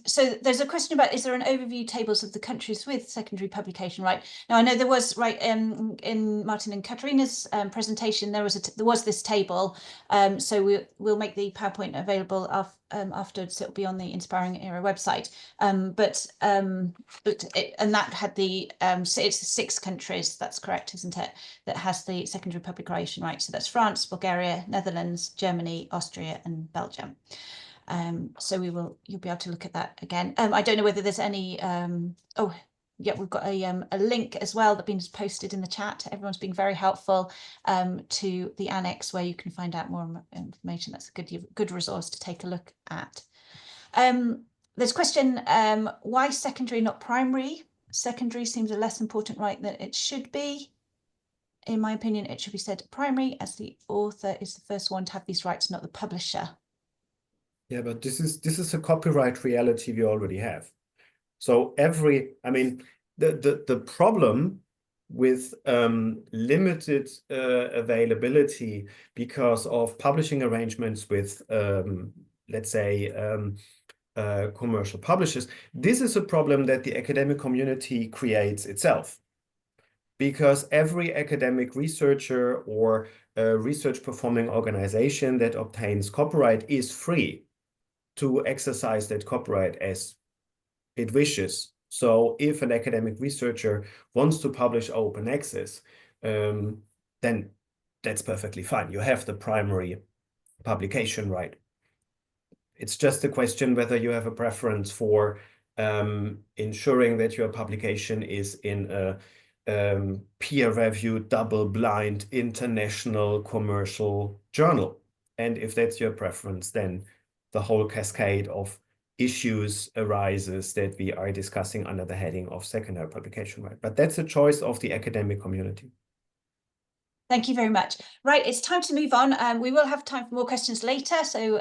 So there's a question about, is there an overview tables of the countries with secondary publication right? Now, I know there was, right, in Martin and Katharina's presentation, there was this table. So we'll make the PowerPoint available afterwards. It'll be on the Inspiring Era website. And that had the, it's 6 countries, that's correct, isn't it, that has the secondary publication right? So that's France, Bulgaria, Netherlands, Germany, Austria, and Belgium. So you'll be able to look at that again. I don't know whether there's any, oh, yeah, we've got a link as well that's been posted in the chat. Everyone's been very helpful to the annex where you can find out more information. That's a good resource to take a look at. There's a question, why secondary, not primary? Secondary seems a less important right than it should be. In my opinion, it should be said primary, as the author is the first one to have these rights, not the publisher. Yeah, but this is a copyright reality we already have. So I mean, the problem with limited availability because of publishing arrangements with, let's say, commercial publishers, this is a problem that the academic community creates itself. Because every academic researcher or research performing organization that obtains copyright is free to exercise that copyright as it wishes. So if an academic researcher wants to publish open access, then that's perfectly fine. You have the primary publication right. It's just a question whether you have a preference for ensuring that your publication is in a peer-reviewed, double-blind, international commercial journal. And if that's your preference, then the whole cascade of issues arises that we are discussing under the heading of secondary publication right. But that's a choice of the academic community. Thank you very much. Right, it's time to move on. We will have time for more questions later, so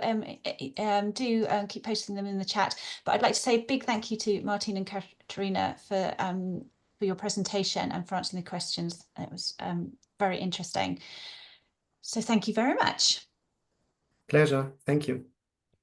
do keep posting them in the chat. But I'd like to say a big thank you to Martin and Katharina for your presentation and for answering the questions. It was very interesting. So thank you very much. Pleasure. Thank you.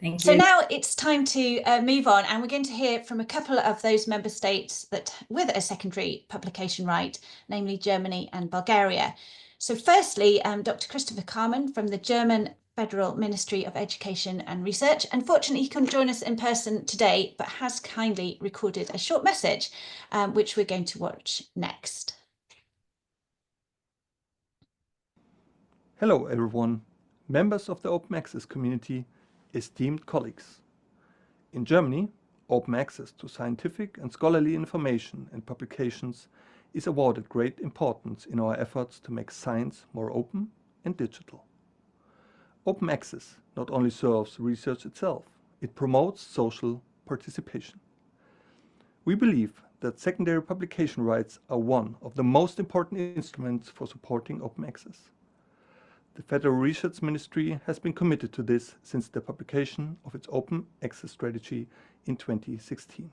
Thank you. So now it's time to move on, and we're going to hear from a couple of those member states that with a secondary publication right, namely Germany and Bulgaria. So firstly, Dr. Christopher Carman from the German Federal Ministry of Education and Research. Unfortunately, he couldn't join us in person today, but has kindly recorded a short message, which we're going to watch next. Hello, everyone, members of the open access community, esteemed colleagues. In Germany, open access to scientific and scholarly information and publications is awarded great importance in our efforts to make science more open and digital. Open access not only serves research itself, it promotes social participation. We believe that secondary publication rights are one of the most important instruments for supporting open access. The Federal Research Ministry has been committed to this since the publication of its open access strategy in 2016.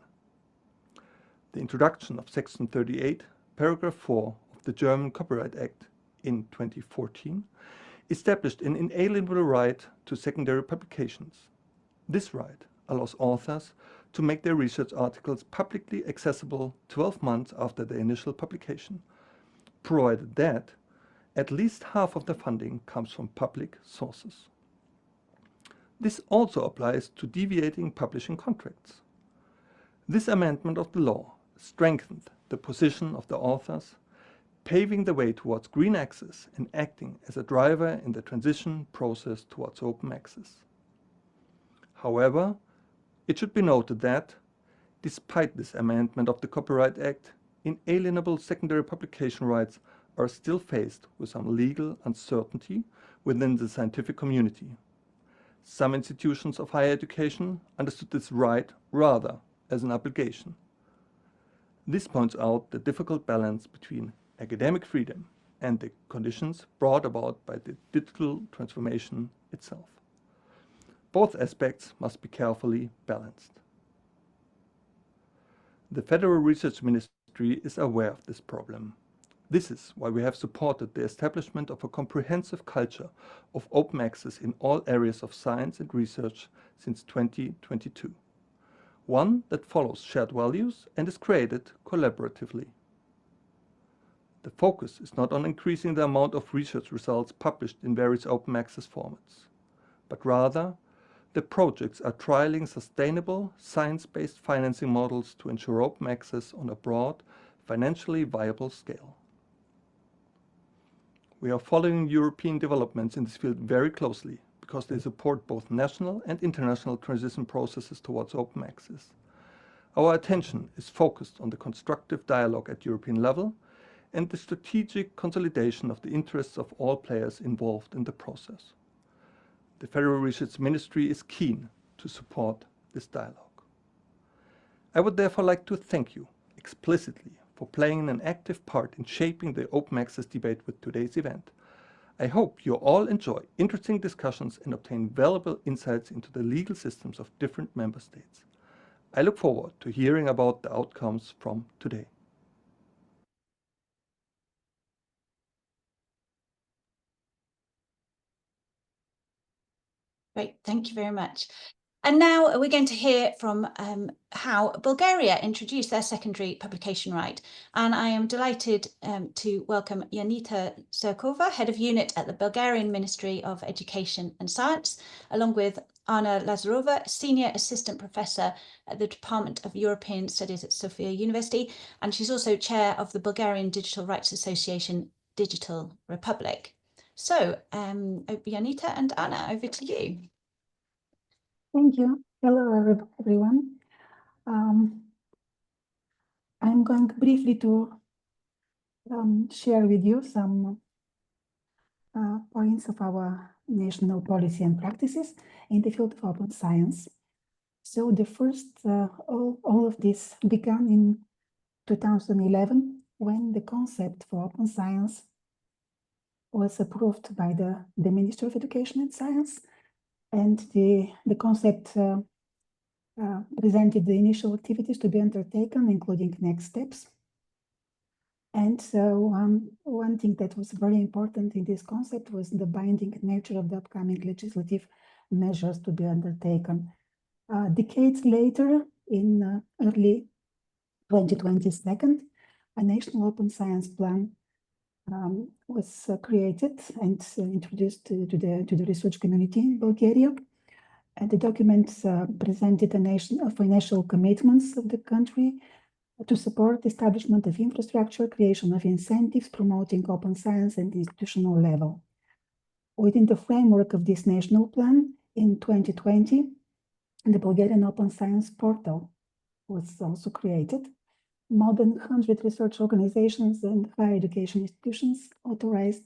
The introduction of Section 38, Paragraph 4 of the German Copyright Act in 2014 established an inalienable right to secondary publications. This right allows authors to make their research articles publicly accessible 12 months after their initial publication, provided that at least half of the funding comes from public sources. This also applies to deviating publishing contracts. This amendment of the law strengthened the position of the authors, paving the way towards green access and acting as a driver in the transition process towards open access. However, it should be noted that, despite this amendment of the Copyright Act, inalienable secondary publication rights are still faced with some legal uncertainty within the scientific community. Some institutions of higher education understood this right rather as an obligation. This points out the difficult balance between academic freedom and the conditions brought about by the digital transformation itself. Both aspects must be carefully balanced. The Federal Research Ministry is aware of this problem. This is why we have supported the establishment of a comprehensive culture of open access in all areas of science and research since 2022. One that follows shared values and is created collaboratively. The focus is not on increasing the amount of research results published in various open access formats, but rather the projects are trialing sustainable, science-based financing models to ensure open access on a broad, financially viable scale. We are following European developments in this field very closely because they support both national and international transition processes towards open access. Our attention is focused on the constructive dialogue at European level and the strategic consolidation of the interests of all players involved in the process. The Federal Research Ministry is keen to support this dialogue. I would therefore like to thank you explicitly for playing an active part in shaping the open access debate with today's event. I hope you all enjoy interesting discussions and obtain valuable insights into the legal systems of different member states. I look forward to hearing about the outcomes from today. Great, thank you very much. And now we're going to hear from how Bulgaria introduced their secondary publication right. And I am delighted to welcome Janita Surkova, Head of Unit at the Bulgarian Ministry of Education and Science, along with Anna Lazarova, Senior Assistant Professor at the Department of European Studies at Sofia University. And she's also Chair of the Bulgarian Digital Rights Association, Digital Republic. So, Janita and Anna, over to you. Thank you. Hello, everyone. I'm going briefly to share with you some points of our national policy and practices in the field of open science. So the first, all of this began in 2011 when the concept for open science was approved by the Ministry of Education and Science. And the concept presented the initial activities to be undertaken, including next steps. And so one thing that was very important in this concept was the binding nature of the upcoming legislative measures to be undertaken. Decades later, in early 2022, a national open science plan was created and introduced to the research community in Bulgaria. And the document presented financial commitments of the country to support the establishment of infrastructure, creation of incentives, promoting open science at the institutional level. Within the framework of this national plan, in 2020, the Bulgarian Open Science Portal was also created. More than 100 research organizations and higher education institutions authorized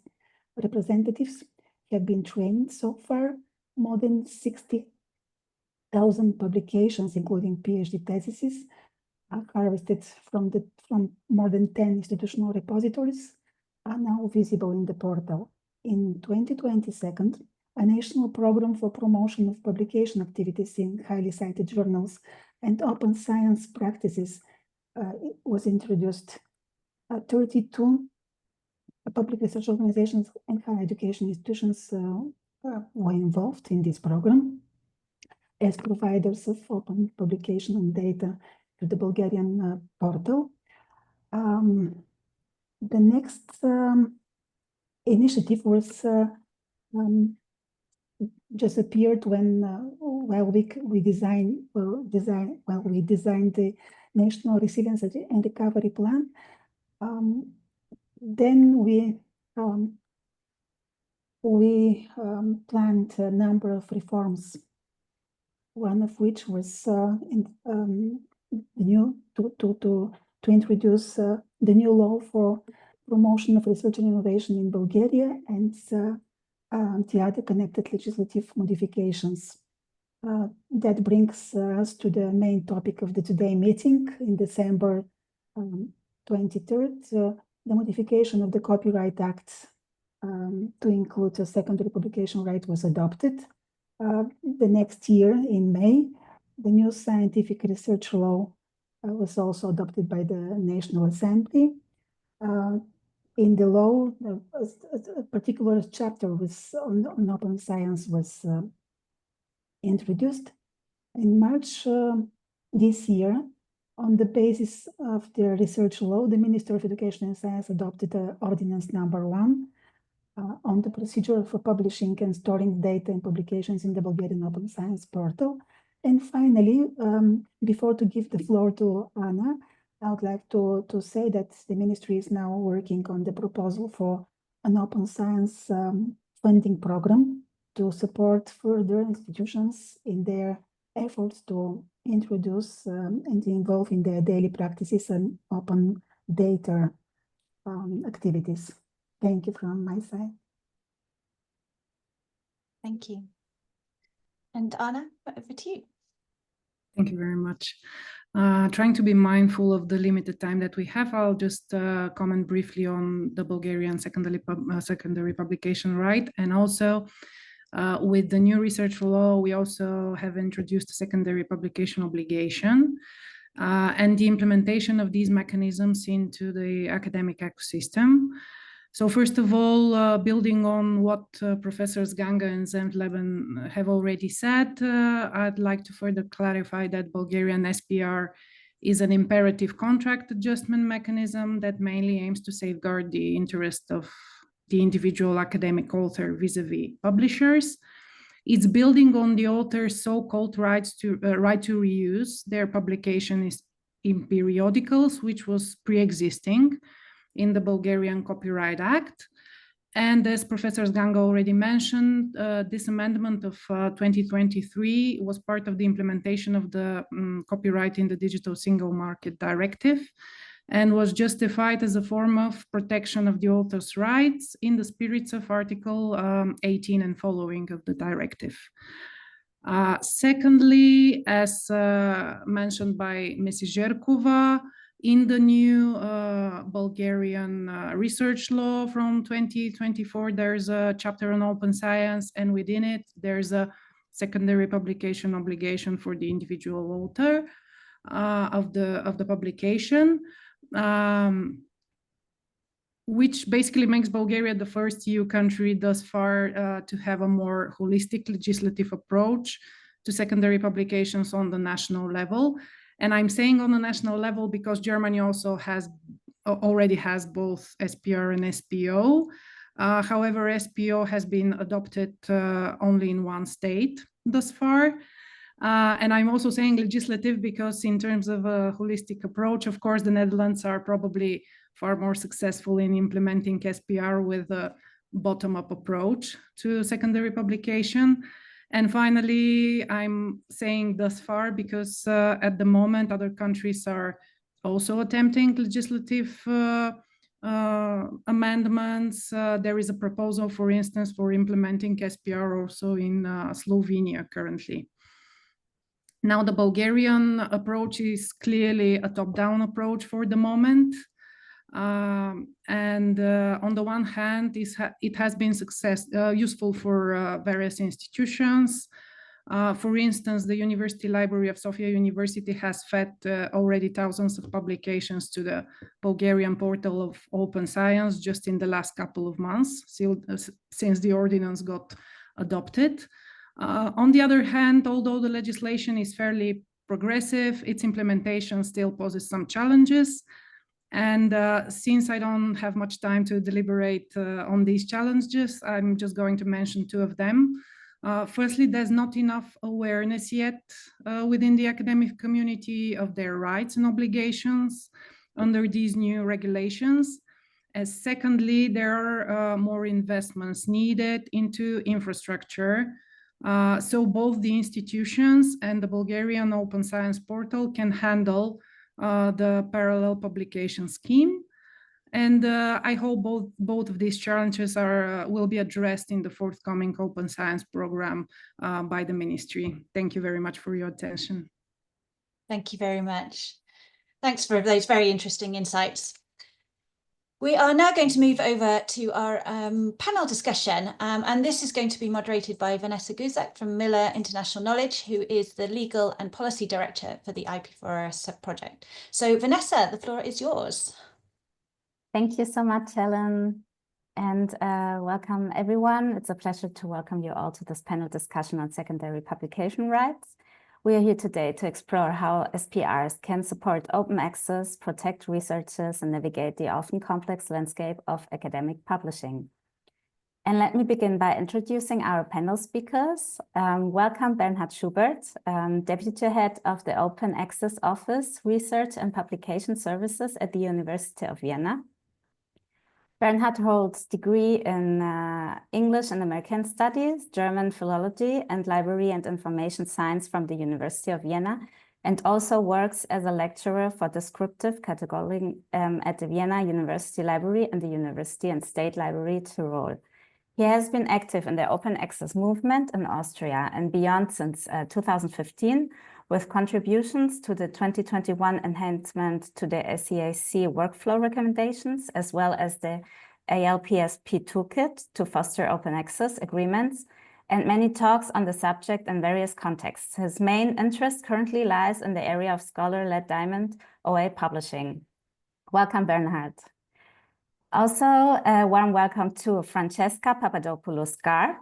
representatives have been trained so far. More than 60,000 publications, including PhD theses, are harvested from more than 10 institutional repositories, are now visible in the portal. in 2022, a national program for promotion of publication activities in highly cited journals and open science practices was introduced. 32 public research organizations and higher education institutions were involved in this program as providers of open publication and data to the Bulgarian portal. The next initiative was just appeared when while we designed the National Resilience and Recovery Plan. Then we planned a number of reforms, one of which was to introduce the new law for promotion of research and innovation in Bulgaria and the other connected legislative modifications. That brings us to the main topic of the today meeting in December 23rd, the modification of the Copyright Act to include a secondary publication right was adopted. The next year in May, the new scientific research law was also adopted by the National Assembly. In the law, a particular chapter on open science was introduced. In March this year, on the basis of the research law, the Minister of Education and Science adopted Ordinance number 1 on the procedure for publishing and storing data and publications in the Bulgarian Open Science portal. And finally, before to give the floor to Anna, I would like to say that the ministry is now working on the proposal for an open science funding program to support further institutions in their efforts to introduce and involve in their daily practices and open data activities. Thank you from my side. Thank you. And Anna, over to you. Thank you very much. Trying to be mindful of the limited time that we have, I'll just comment briefly on the Bulgarian secondary publication right. And also with the new research law, we also have introduced a secondary publication obligation and the implementation of these mechanisms into the academic ecosystem. So first of all, building on what Professors Ganga and Zemtleben have already said, I'd like to further clarify that Bulgarian SPR is an imperative contract adjustment mechanism that mainly aims to safeguard the interest of the individual academic author vis-a-vis publishers. It's building on the author's so-called right to reuse their publication in periodicals, which was pre-existing in the Bulgarian Copyright Act. And as Professor Ganga already mentioned, this amendment of 2023 was part of the implementation of the Copyright in the Digital Single Market Directive and was justified as a form of protection of the author's rights in the spirits of Article 18 and following of the directive. Secondly, as mentioned by Mrs. Zherkova, in the new Bulgarian research law from 2024, there's a chapter on open science, and within it, there's a secondary publication obligation for the individual author of the publication, which basically makes Bulgaria the first EU country thus far to have a more holistic legislative approach to secondary publications on the national level. And I'm saying on the national level because Germany also already has both SPR and SPO. However, SPO has been adopted only in one state thus far. And I'm also saying legislative because in terms of a holistic approach, of course, the Netherlands are probably far more successful in implementing SPR with a bottom-up approach to secondary publication. And finally, I'm saying thus far because at the moment, other countries are also attempting legislative amendments. There is a proposal, for instance, for implementing SPR also in Slovenia currently. Now, the Bulgarian approach is clearly a top-down approach for the moment. And on the one hand, it has been useful for various institutions. For instance, the University Library of Sofia University has fed already thousands of publications to the Bulgarian portal of Open Science just in the last couple of months, since the ordinance got adopted. On the other hand, although the legislation is fairly progressive, its implementation still poses some challenges. And since I don't have much time to deliberate on these challenges, I'm just going to mention two of them. Firstly, there's not enough awareness yet within the academic community of their rights and obligations under these new regulations. As secondly, there are more investments needed into infrastructure. So both the institutions and the Bulgarian Open Science Portal can handle the parallel publication scheme. And I hope both of these challenges will be addressed in the forthcoming Open Science program by the ministry. Thank you very much for your attention. Thank you very much. Thanks for those very interesting insights. We are now going to move over to our panel discussion, and this is going to be moderated by Vanessa Guzak from Miller International Knowledge, who is the Legal and Policy Director for the IP4S project. So Vanessa, the floor is yours. Thank you so much, Helen, and welcome everyone. It's a pleasure to welcome you all to this panel discussion on secondary publication rights. We are here today to explore how SPRs can support open access, protect researchers, and navigate the often complex landscape of academic publishing. And let me begin by introducing our panel speakers. Welcome Bernhard Schubert, Deputy Head of the Open Access Office, Research and Publication Services at the University of Vienna. Bernhard holds degree in English and American Studies, German Philology, and Library and Information Science from the University of Vienna, and also works as a lecturer for descriptive categorizing at the Vienna University Library and the University and State Library Tyrol. He has been active in the open access movement in Austria and beyond since 2015, with contributions to the 2021 enhancement to the SEAC workflow recommendations, as well as the ALPSP toolkit to foster open access agreements, and many talks on the subject in various contexts. His main interest currently lies in the area of scholar-led diamond OA publishing. Welcome, Bernhard. Also, a warm welcome to Francesca Papadopoulos-Garb,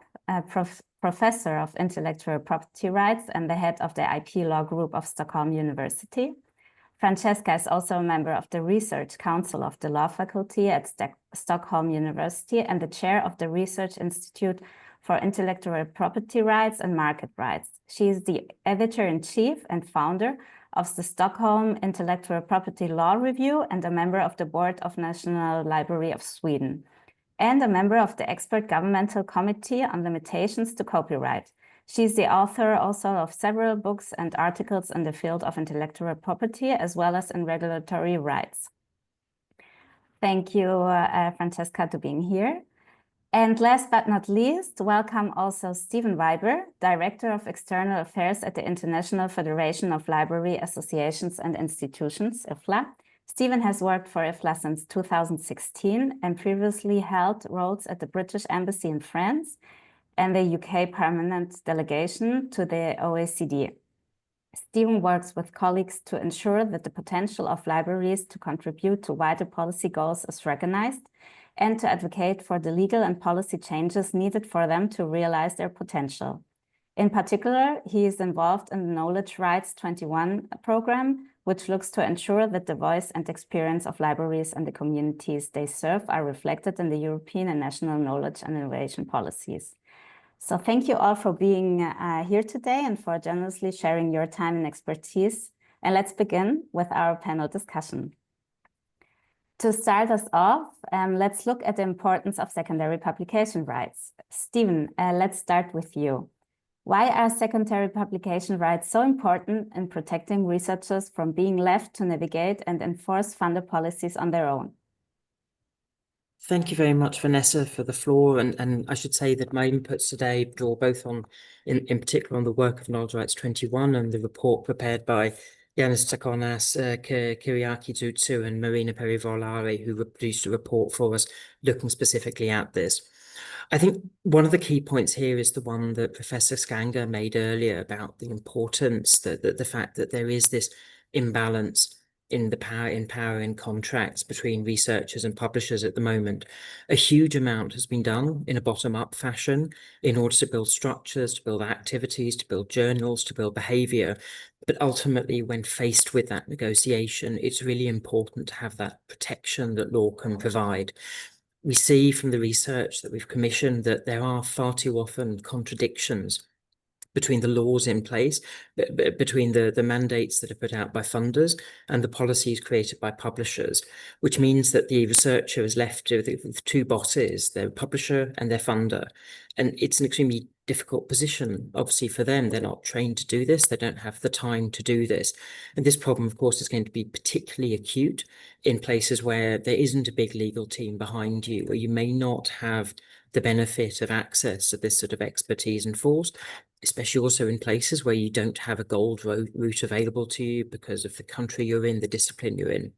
Professor of Intellectual Property Rights and the head of the IP Law Group of Stockholm University. Francesca is also a member of the Research Council of the Law Faculty at Stockholm University and the chair of the Research Institute for Intellectual Property Rights and Market Rights. She is the editor-in-chief and founder of the Stockholm Intellectual Property Law Review and a member of the board of National Library of Sweden, and a member of the Expert Governmental Committee on Limitations to Copyright. She's the author also of several books and articles in the field of intellectual property, as well as in regulatory rights. Thank you, Francesca, to being here. And last but not least, welcome also Stephen Weiber, Director of External Affairs at the International Federation of Library Associations and Institutions, IFLA. Stephen has worked for IFLA since 2016 and previously held roles at the British Embassy in France and the UK Permanent Delegation to the OECD. Stephen works with colleagues to ensure that the potential of libraries to contribute to wider policy goals is recognized and to advocate for the legal and policy changes needed for them to realize their potential. In particular, he is involved in the Knowledge Rights 21 program, which looks to ensure that the voice and experience of libraries and the communities they serve are reflected in the European and national knowledge and innovation policies. So thank you all for being here today and for generously sharing your time and expertise. And let's begin with our panel discussion. To start us off, let's look at the importance of secondary publication rights. Stephen, let's start with you. Why are secondary publication rights so important in protecting researchers from being left to navigate and enforce funder policies on their own? Thank you very much, Vanessa, for the floor. And I should say that my inputs today draw both on, in particular, on the work of Knowledge Rights 21 and the report prepared by Yanis Takonas, Kyriaki Zoutsu and Marina Perivolare, who produced a report for us looking specifically at this. I think one of the key points here is the one that Professor Skanga made earlier about the importance, the fact that there is this imbalance in the power in contracts between researchers and publishers at the moment. A huge amount has been done in a bottom-up fashion in order to build structures, to build activities, to build journals, to build behavior. But ultimately, when faced with that negotiation, it's really important to have that protection that law can provide. We see from the research that we've commissioned that there are far too often contradictions between the laws in place, between the mandates that are put out by funders and the policies created by publishers, which means that the researcher is left with two bosses, their publisher and their funder. And it's an extremely difficult position, obviously, for them. They're not trained to do this. They don't have the time to do this. And this problem, of course, is going to be particularly acute in places where there isn't a big legal team behind you, where you may not have the benefit of access to this sort of expertise and force, especially also in places where you don't have a gold route available to you because of the country you're in, the discipline you're in.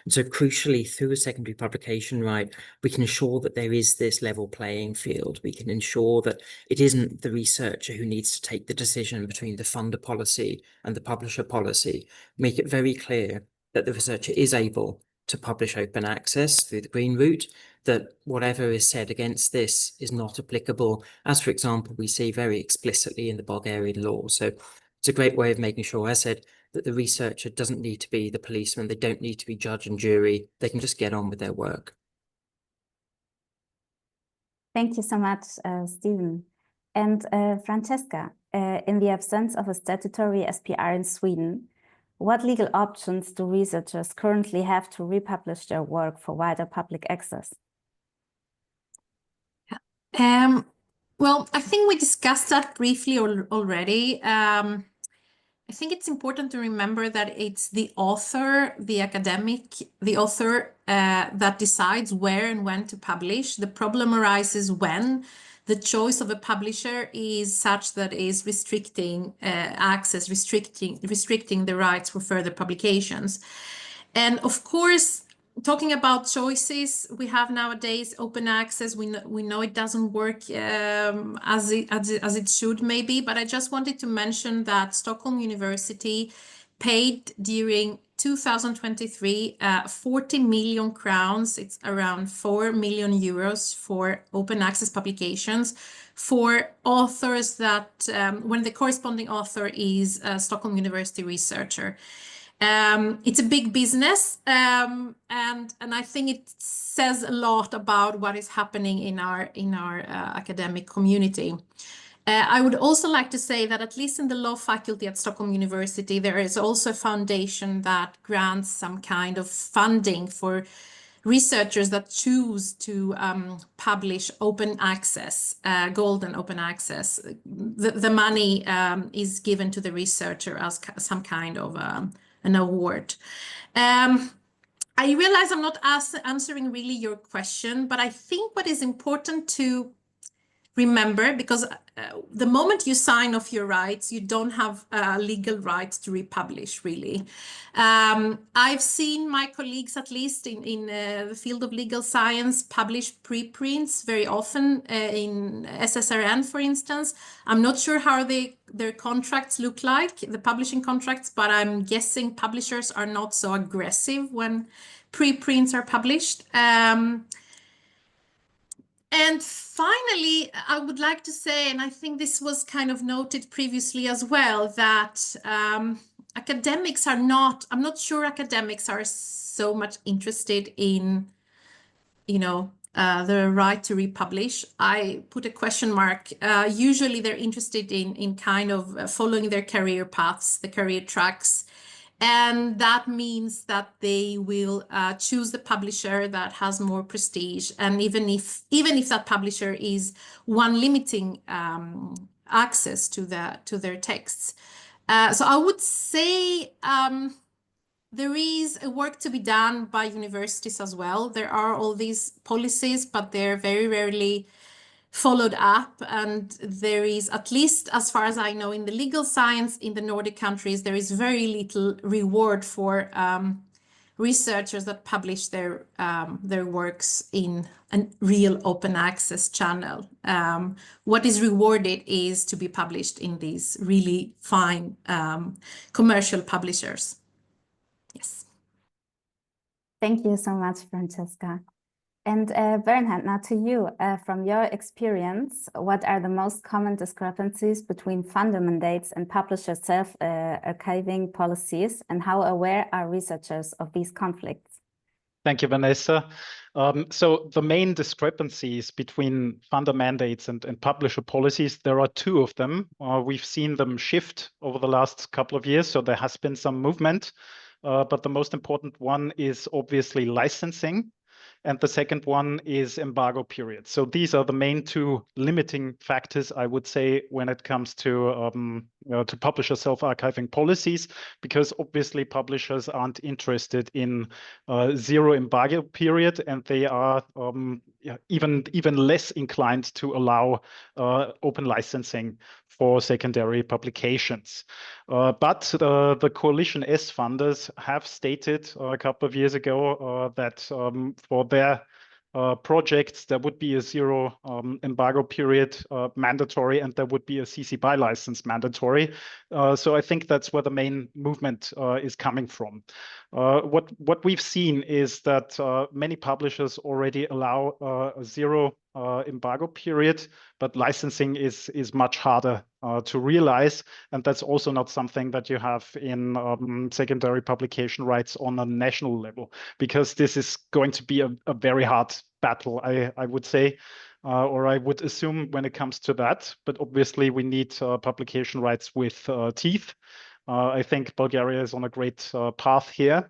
And so crucially, through a secondary publication right, we can ensure that there is this level playing field. We can ensure that it isn't the researcher who needs to take the decision between the funder policy and the publisher policy. Make it very clear that the researcher is able to publish open access through the green route, that whatever is said against this is not applicable, as, for example, we see very explicitly in the Bulgarian law. So it's a great way of making sure, as I said, that the researcher doesn't need to be the policeman, they don't need to be judge and jury, they can just get on with their work. Thank you so much, Stephen. And Francesca, in the absence of a statutory SPR in Sweden, what legal options do researchers currently have to republish their work for wider public access? Well, I think we discussed that briefly already. I think it's important to remember that it's the author, the academic, the author that decides where and when to publish. The problem arises when the choice of a publisher is such that is restricting access, restricting the rights for further publications. And of course, talking about choices, we have nowadays open access. We know it doesn't work as it should maybe, but I just wanted to mention that Stockholm University paid during 2023 40 million crowns, it's around 4 million euros, for open access publications for authors that when the corresponding author is a Stockholm University researcher. It's a big business, and I think it says a lot about what is happening in our academic community. I would also like to say that at least in the law faculty at Stockholm University, there is also a foundation that grants some kind of funding for researchers that choose to publish open access, golden open access. The money is given to the researcher as some kind of an award. I realize I'm not answering really your question, but I think what is important to remember, because the moment you sign off your rights, you don't have legal rights to republish, really. I've seen my colleagues, at least in the field of legal science, publish preprints very often in SSRN, for instance. I'm not sure how their contracts look like, the publishing contracts, but I'm guessing publishers are not so aggressive when preprints are published. And finally, I would like to say, and I think this was kind of noted previously as well, that academics are not, I'm not sure academics are so much interested in, the right to republish. I put a question mark. Usually they're interested in kind of following their career paths, the career tracks. And that means that they will choose the publisher that has more prestige. And even if that publisher is one limiting access to their texts. So I would say there is a work to be done by universities as well. There are all these policies, but they're very rarely followed up, and there is, at least as far as I know, in the legal science in the Nordic countries, there is very little reward for researchers that publish their works in a real open access channel. What is rewarded is to be published in these really fine commercial publishers. Yes. Thank you so much, Francesca. And Bernhard, now to you, from your experience, what are the most common discrepancies between funder mandates and publisher self-archiving policies, and how aware are researchers of these conflicts? Thank you, Vanessa. So the main discrepancies between funder mandates and publisher policies, there are two of them. We've seen them shift over the last couple of years, so there has been some movement, but the most important one is obviously licensing. And the second one is embargo period. So these are the main two limiting factors, I would say, when it comes to publisher self-archiving policies, because obviously publishers aren't interested in zero embargo period, and they are even less inclined to allow open licensing for secondary publications. But the Coalition S funders have stated a couple of years ago that for their projects, there would be a zero embargo period mandatory, and there would be a CC BY license mandatory. So I think that's where the main movement is coming from. What we've seen is that many publishers already allow a zero embargo period, but licensing is much harder to realize, and that's also not something that you have in secondary publication rights on a national level, because this is going to be a very hard battle, I would say, or I would assume when it comes to that. But obviously we need publication rights with teeth. I think Bulgaria is on a great path here.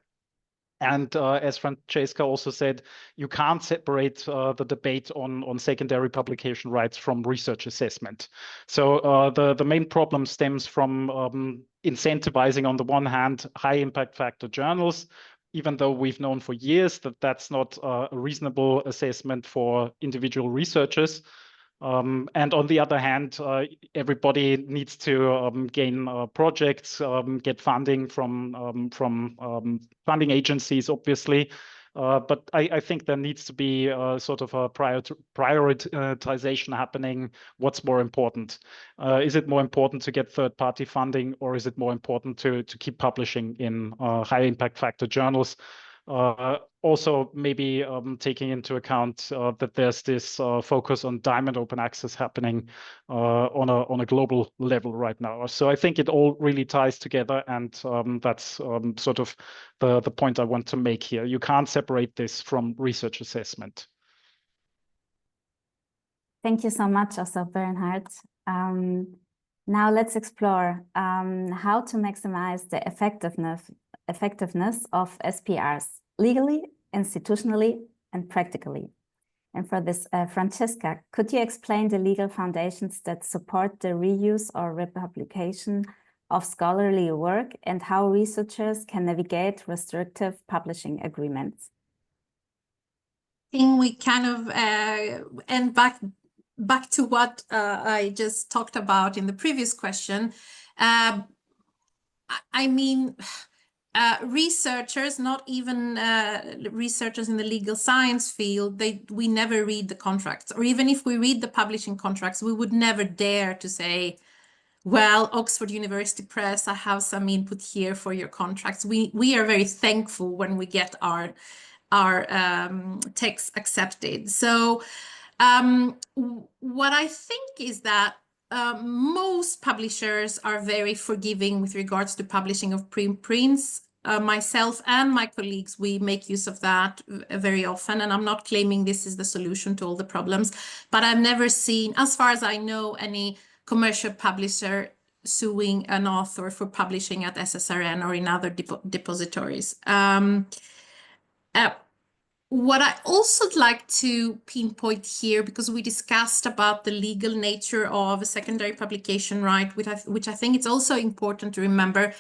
And as Francesca also said, you can't separate the debate on secondary publication rights from research assessment. So the main problem stems from incentivizing, on the one hand, high impact factor journals, even though we've known for years that that's not a reasonable assessment for individual researchers. And on the other hand, everybody needs to gain projects, get funding from funding agencies, obviously. But I think there needs to be sort of a prioritization happening. What's more important? Is it more important to get third-party funding, or is it more important to keep publishing in high impact factor journals? Also, maybe taking into account that there's this focus on diamond open access happening on a global level right now. So I think it all really ties together, and that's sort of the point I want to make here. You can't separate this from research assessment. Thank you so much, also Bernhard. Now let's explore how to maximize the effectiveness of SPRs legally, institutionally, and practically. And for this, Francesca, could you explain the legal foundations that support the reuse or republication of scholarly work, and how researchers can navigate restrictive publishing agreements? I think we kind of end back to what I just talked about in the previous question. I mean, researchers, not even researchers in the legal science field, we never read the contracts, or even if we read the publishing contracts, we would never dare to say, well, Oxford University Press, I have some input here for your contracts. We are very thankful when we get our texts accepted. So what I think is that most publishers are very forgiving with regards to publishing of preprints. Myself and my colleagues, we make use of that very often, and I'm not claiming this is the solution to all the problems, but I've never seen, as far as I know, any commercial publisher suing an author for publishing at SSRN or in other depositories. What I also like to pinpoint here, because we discussed about the legal nature of a secondary publication right, which I think it's also important to remember,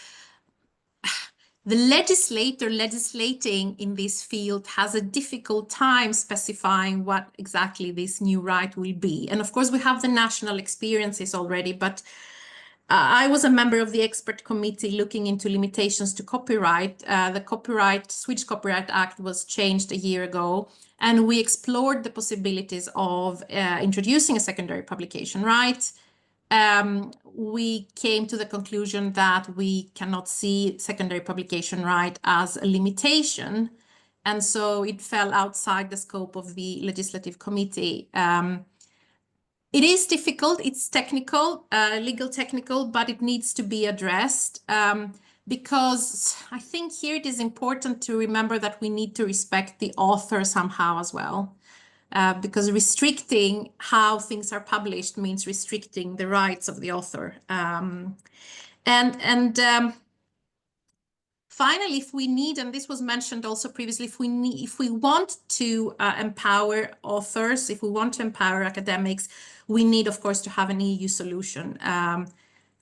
the legislator legislating in this field has a difficult time specifying what exactly this new right will be. And of course, we have the national experiences already, but I was a member of the expert committee looking into limitations to copyright. The Swedish Copyright Act was changed a year ago, and we explored the possibilities of introducing a secondary publication right. We came to the conclusion that we cannot see secondary publication right as a limitation, and so it fell outside the scope of the legislative committee. It is difficult, it's technical, legal technical, but it needs to be addressed because I think here it is important to remember that we need to respect the author somehow as well. Because restricting how things are published means restricting the rights of the author. Finally, if we need, and this was mentioned also previously, if we want to empower authors, if we want to empower academics, we need, of course, to have an EU solution.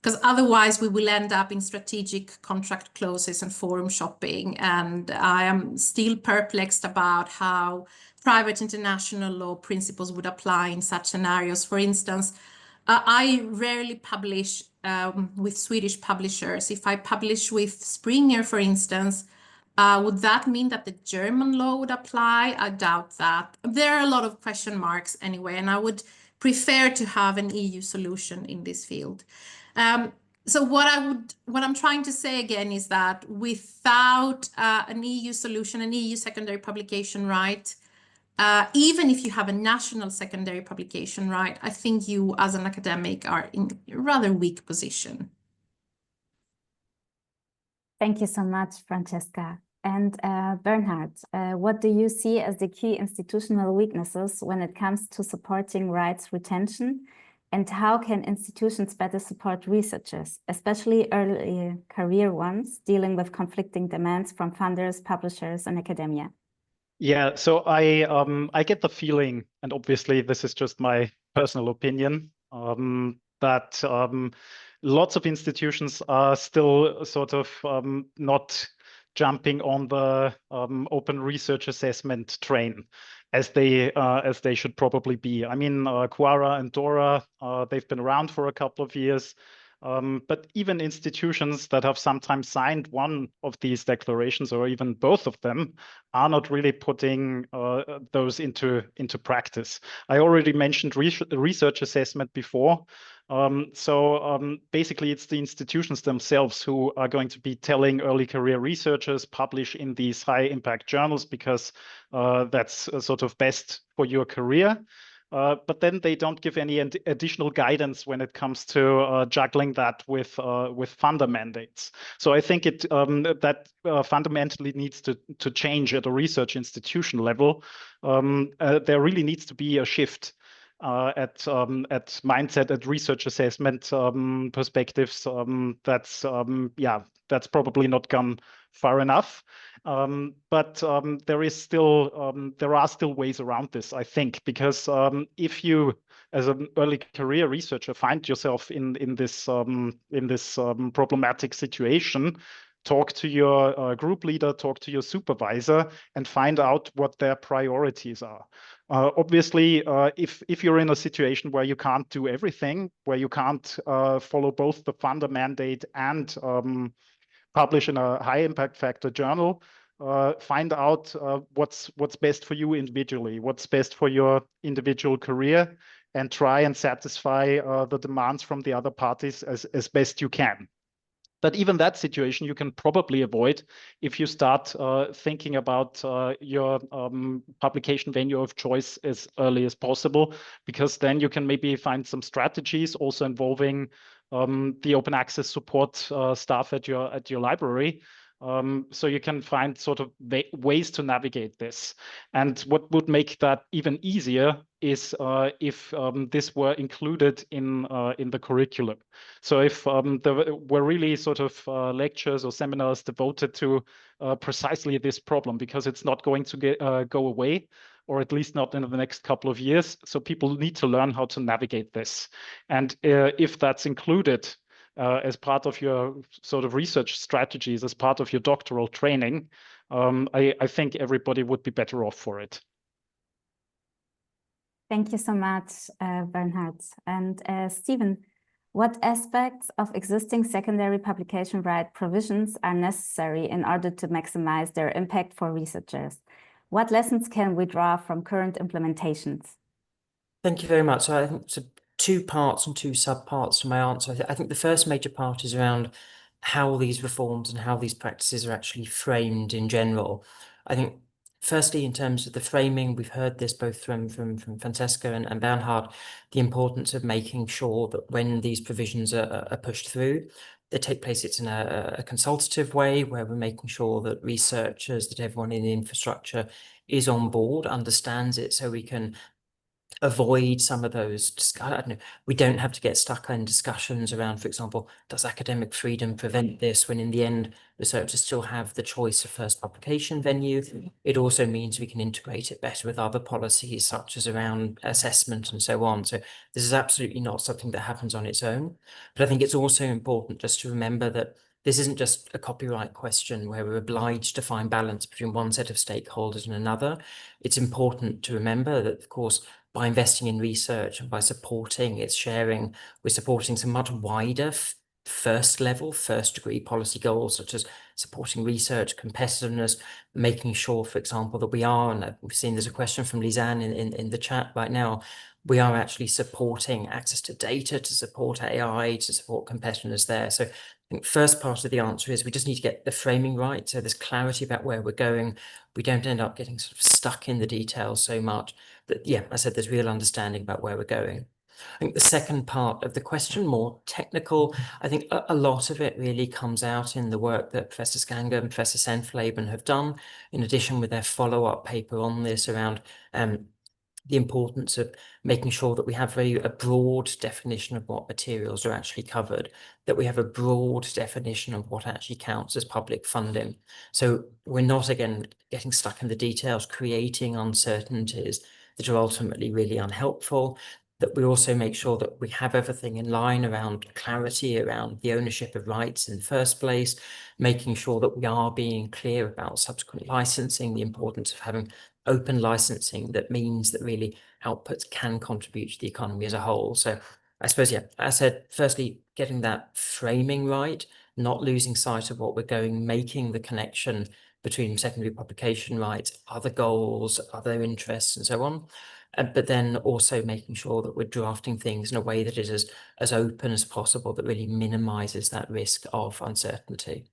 Because otherwise we will end up in strategic contract clauses and forum shopping. And I am still perplexed about how private international law principles would apply in such scenarios. For instance, I rarely publish with Swedish publishers. If I publish with Springer, for instance, would that mean that the German law would apply? I doubt that. There are a lot of question marks anyway, and I would prefer to have an EU solution in this field. So what I'm trying to say again is that without an EU solution, an EU secondary publication right, even if you have a national secondary publication right, I think you as an academic are in a rather weak position. Thank you so much, Francesca. And Bernhard, what do you see as the key institutional weaknesses when it comes to supporting rights retention? And how can institutions better support researchers, especially early career ones, dealing with conflicting demands from funders, publishers, and academia? Yeah, so I get the feeling, and obviously this is just my personal opinion, that lots of institutions are still sort of not jumping on the open research assessment train as they should probably be. I mean, Quora and Dora, they've been around for a couple of years. But even institutions that have sometimes signed one of these declarations or even both of them are not really putting those into practice. I already mentioned research assessment before. Basically, it's the institutions themselves who are going to be telling early career researchers publish in these high impact journals because that's sort of best for your career. But then they don't give any additional guidance when it comes to juggling that with funder mandates. So I think that fundamentally needs to change at a research institution level. There really needs to be a shift at mindset, at research assessment perspectives. That's probably not gone far enough. But there are still ways around this, I think, because if you, as an early career researcher, find yourself in this problematic situation, talk to your group leader, talk to your supervisor, and find out what their priorities are. Obviously, if you're in a situation where you can't do everything, where you can't follow both the funder mandate and publish in a high impact factor journal, find out what's best for you individually, what's best for your individual career, and try and satisfy the demands from the other parties as best you can. But even that situation you can probably avoid if you start thinking about your publication venue of choice as early as possible, because then you can maybe find some strategies also involving the open access support staff at your library. So you can find sort of ways to navigate this. And what would make that even easier is if this were included in the curriculum. So if there were really sort of lectures or seminars devoted to precisely this problem, because it's not going to go away, or at least not in the next couple of years. So people need to learn how to navigate this. And if that's included, as part of your sort of research strategies, as part of your doctoral training, I think everybody would be better off for it. Thank you so much, Bernhard. And Stephen, what aspects of existing secondary publication right provisions are necessary in order to maximize their impact for researchers? What lessons can we draw from current implementations? Thank you very much. So I think it's two parts and two subparts to my answer. I think the first major part is around how these reforms and how these practices are actually framed in general. I think firstly, in terms of the framing, we've heard this both from Francesca and Bernhard, the importance of making sure that when these provisions are pushed through, they take place, it's in a consultative way where we're making sure that researchers, that everyone in the infrastructure is on board, understands it, so we can avoid some of those, I don't know, we don't have to get stuck in discussions around, for example, does academic freedom prevent this, when in the end researchers still have the choice of first publication venue. It also means we can integrate it better with other policies such as around assessment and so on. So this is absolutely not something that happens on its own. But I think it's also important just to remember that this isn't just a copyright question where we're obliged to find balance between one set of stakeholders and another. It's important to remember that, of course, by investing in research and by supporting its sharing, we're supporting some much wider first degree policy goals, such as supporting research, competitiveness, making sure, for example, that we are, and we've seen there's a question from Lisanne in the chat right now, we are actually supporting access to data, to support AI, to support competitiveness there. So I think first part of the answer is we just need to get the framing right. So there's clarity about where we're going. We don't end up getting sort of stuck in the details so much that, yeah, I said there's real understanding about where we're going. I think the second part of the question, more technical, I think a lot of it really comes out in the work that Professor Skanger and Professor Senfleben have done, in addition with their follow-up paper on this around the importance of making sure that we have a broad definition of what materials are actually covered, that we have a broad definition of what actually counts as public funding. So we're not, again, getting stuck in the details, creating uncertainties that are ultimately really unhelpful, that we also make sure that we have everything in line around clarity, around the ownership of rights in the first place, making sure that we are being clear about subsequent licensing, the importance of having open licensing that means that really outputs can contribute to the economy as a whole. So I suppose, yeah, as I said, firstly, getting that framing right, not losing sight of what we're going, making the connection between secondary publication rights, other goals, other interests, and so on. But then also making sure that we're drafting things in a way that is as open as possible, that really minimizes that risk of uncertainty.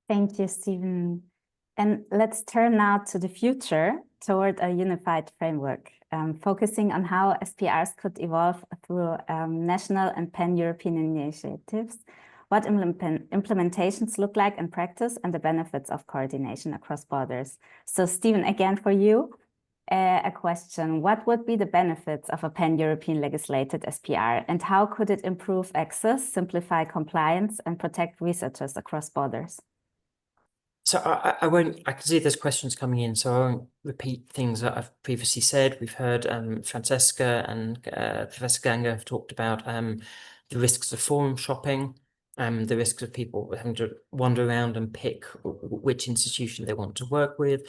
Thank you, Stephen. And let's turn now to the future, toward a unified framework, focusing on how SPRs could evolve through national and pan-European initiatives, what implementations look like in practice, and the benefits of coordination across borders. So Stephen, again for you, a question. What would be the benefits of a pan-European legislated SPR, and how could it improve access, simplify compliance, and protect researchers across borders? So I can see there's questions coming in, so I won't repeat things that I've previously said. We've heard Francesca and Professor Ganger have talked about the risks of forum shopping, the risks of people having to wander around and pick which institution they want to work with.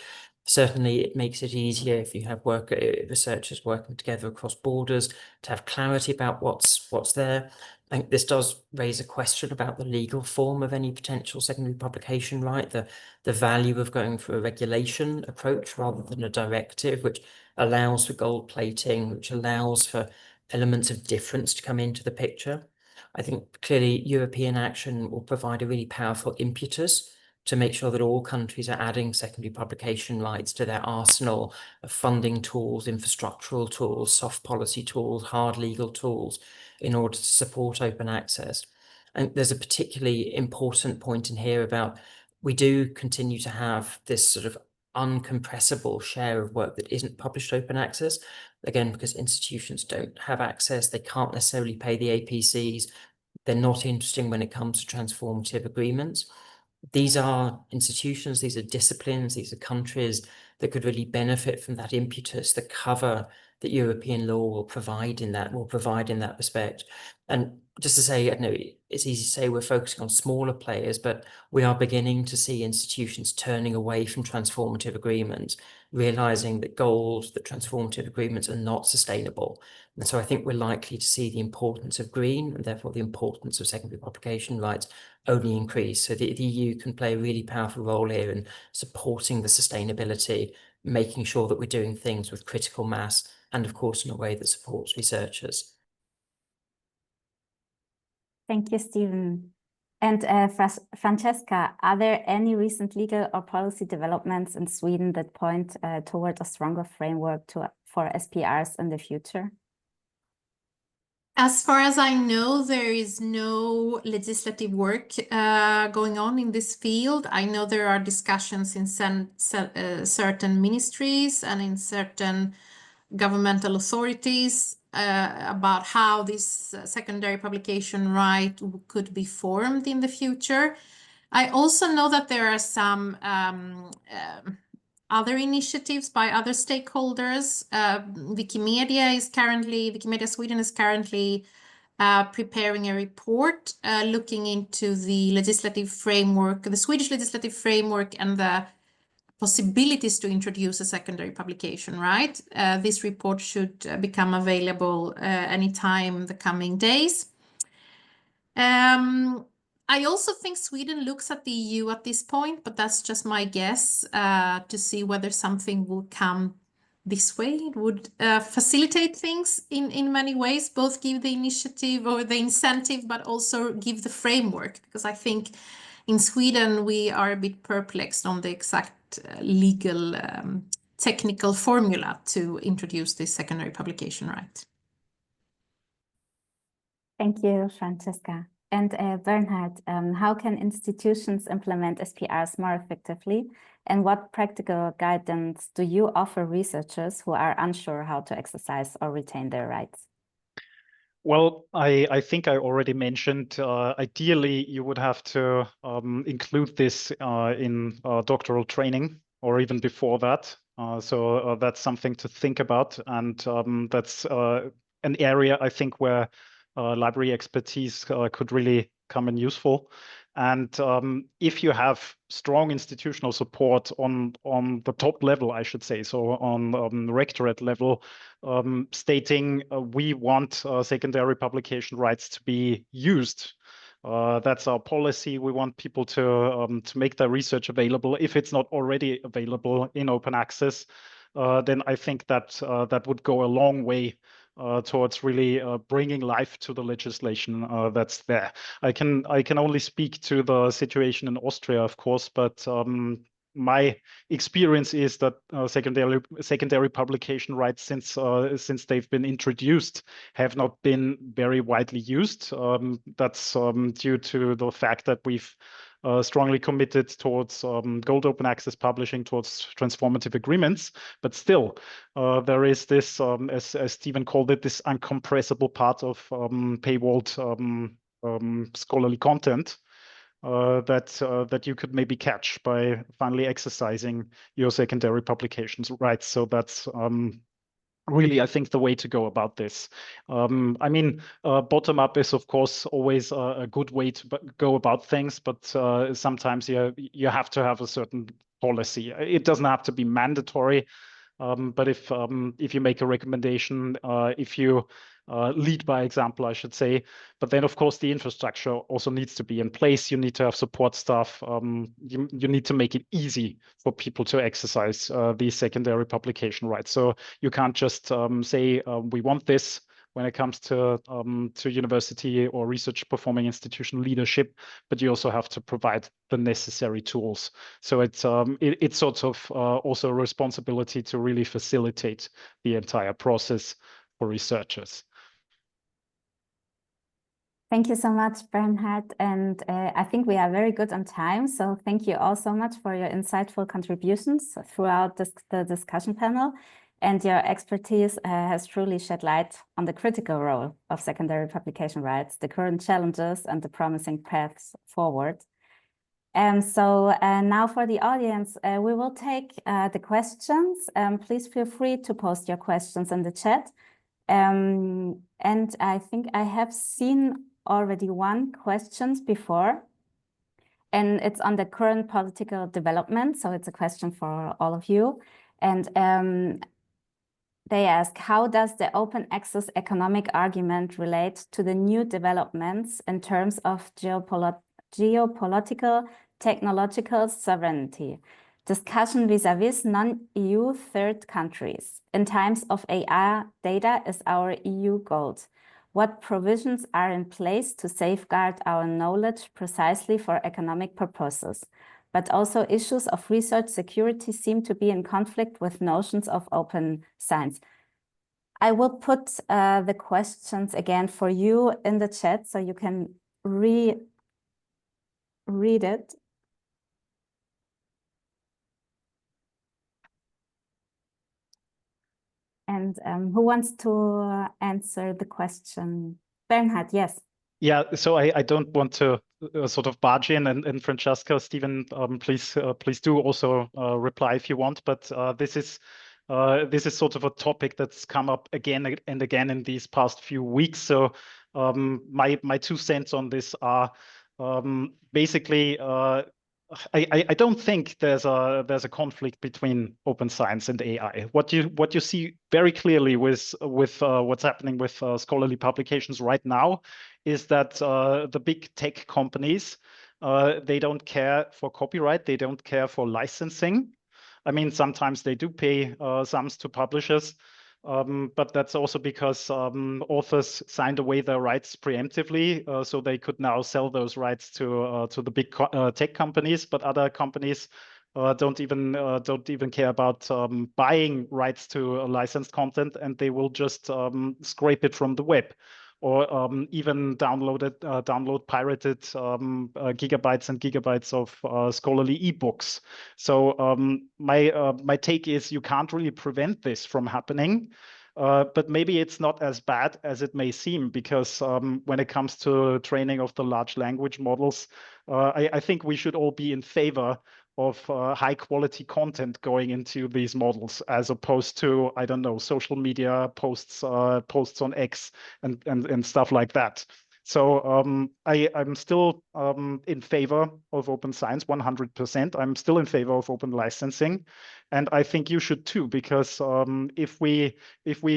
Certainly, it makes it easier if you have researchers working together across borders to have clarity about what's there. I think this does raise a question about the legal form of any potential secondary publication right, the value of going for a regulation approach rather than a directive, which allows for gold plating, which allows for elements of difference to come into the picture. I think clearly European action will provide a really powerful impetus to make sure that all countries are adding secondary publication rights to their arsenal of funding tools, infrastructural tools, soft policy tools, hard legal tools, in order to support open access. And there's a particularly important point in here about we do continue to have this sort of uncompressible share of work that isn't published open access, again, because institutions don't have access, they can't necessarily pay the APCs, they're not interesting when it comes to transformative agreements. These are institutions, these are disciplines, these are countries that could really benefit from that impetus, that cover that European law will provide in that respect. And just to say, I know it's easy to say we're focusing on smaller players, but we are beginning to see institutions turning away from transformative agreements, realizing that transformative agreements are not sustainable. And so I think we're likely to see the importance of green, and therefore the importance of secondary publication rights, only increase. So the EU can play a really powerful role here in supporting the sustainability, making sure that we're doing things with critical mass, and of course in a way that supports researchers. Thank you, Stephen. And Francesca, are there any recent legal or policy developments in Sweden that point toward a stronger framework for SPRs in the future? As far as I know, there is no legislative work going on in this field. I know there are discussions in certain ministries and in certain governmental authorities about how this secondary publication right could be formed in the future. I also know that there are some other initiatives by other stakeholders. Wikimedia Sweden is currently preparing a report looking into the legislative framework, the Swedish legislative framework, and the possibilities to introduce a secondary publication right. This report should become available anytime the coming days. I also think Sweden looks at the EU at this point, but that's just my guess, to see whether something will come this way. It would facilitate things in many ways, both give the initiative or the incentive, but also give the framework, because I think in Sweden we are a bit perplexed on the exact legal technical formula to introduce this secondary publication right. Thank you, Francesca. And Bernhard, how can institutions implement SPRs more effectively? And what practical guidance do you offer researchers who are unsure how to exercise or retain their rights? Well, I think I already mentioned, ideally, you would have to include this in doctoral training or even before that. So that's something to think about. And that's an area, I think, where library expertise could really come in useful. And if you have strong institutional support on the top level, I should say, so on rectorate level, stating we want secondary publication rights to be used. That's our policy. We want people to make their research available. If it's not already available in open access, then I think that that would go a long way towards really bringing life to the legislation that's there. I can only speak to the situation in Austria, of course, but my experience is that secondary publication rights, since they've been introduced, have not been very widely used. That's due to the fact that we've strongly committed towards gold open access publishing, towards transformative agreements. But still, there is this, as Stephen called it, this uncompressible part of paywalled scholarly content that you could maybe catch by finally exercising your secondary publications rights. So that's really, I think, the way to go about this. I mean, bottom up is, of course, always a good way to go about things, but sometimes you have to have a certain policy. It doesn't have to be mandatory, but if you make a recommendation, if you lead by example, I should say. But then, of course, the infrastructure also needs to be in place. You need to have support staff. You need to make it easy for people to exercise these secondary publication rights. So you can't just say, we want this when it comes to university or research performing institution leadership, but you also have to provide the necessary tools. So it's sort of also a responsibility to really facilitate the entire process for researchers. Thank you so much, Bernhard. And I think we are very good on time. So thank you all so much for your insightful contributions throughout the discussion panel. And your expertise has truly shed light on the critical role of secondary publication rights, the current challenges, and the promising paths forward. So now for the audience, we will take the questions. Please feel free to post your questions in the chat. And I think I have seen already one question before, and it's on the current political development. So it's a question for all of you. And they ask, how does the open access economic argument relate to the new developments in terms of geopolitical, technological sovereignty? Discussion vis-a-vis non-EU third countries. In times of AI, data is our EU gold. What provisions are in place to safeguard our knowledge precisely for economic purposes? But also issues of research security seem to be in conflict with notions of open science. I will put the questions again for you in the chat so you can read it. And who wants to answer the question? Bernhard, yes. Yeah, so I don't want to sort of barge in, and Francesca, Stephen, please do also reply if you want. But this is sort of a topic that's come up again and again in these past few weeks. So my 2 cents on this are basically. I don't think there's a conflict between open science and AI. What you see very clearly with what's happening with scholarly publications right now is that the big tech companies they don't care for copyright, they don't care for licensing. I mean, sometimes they do pay sums to publishers. But that's also because authors signed away their rights preemptively, so they could now sell those rights to the big tech companies. But other companies don't even care about buying rights to licensed content, and they will just scrape it from the web, or even download pirated gigabytes and gigabytes of scholarly ebooks. So my take is you can't really prevent this from happening, but maybe it's not as bad as it may seem, because when it comes to training of the large language models, I think we should all be in favor of high quality content going into these models, as opposed to, I don't know, social media posts on X and stuff like that. So I'm still in favor of open science 100%. I'm still in favor of open licensing, and I think you should too, because if we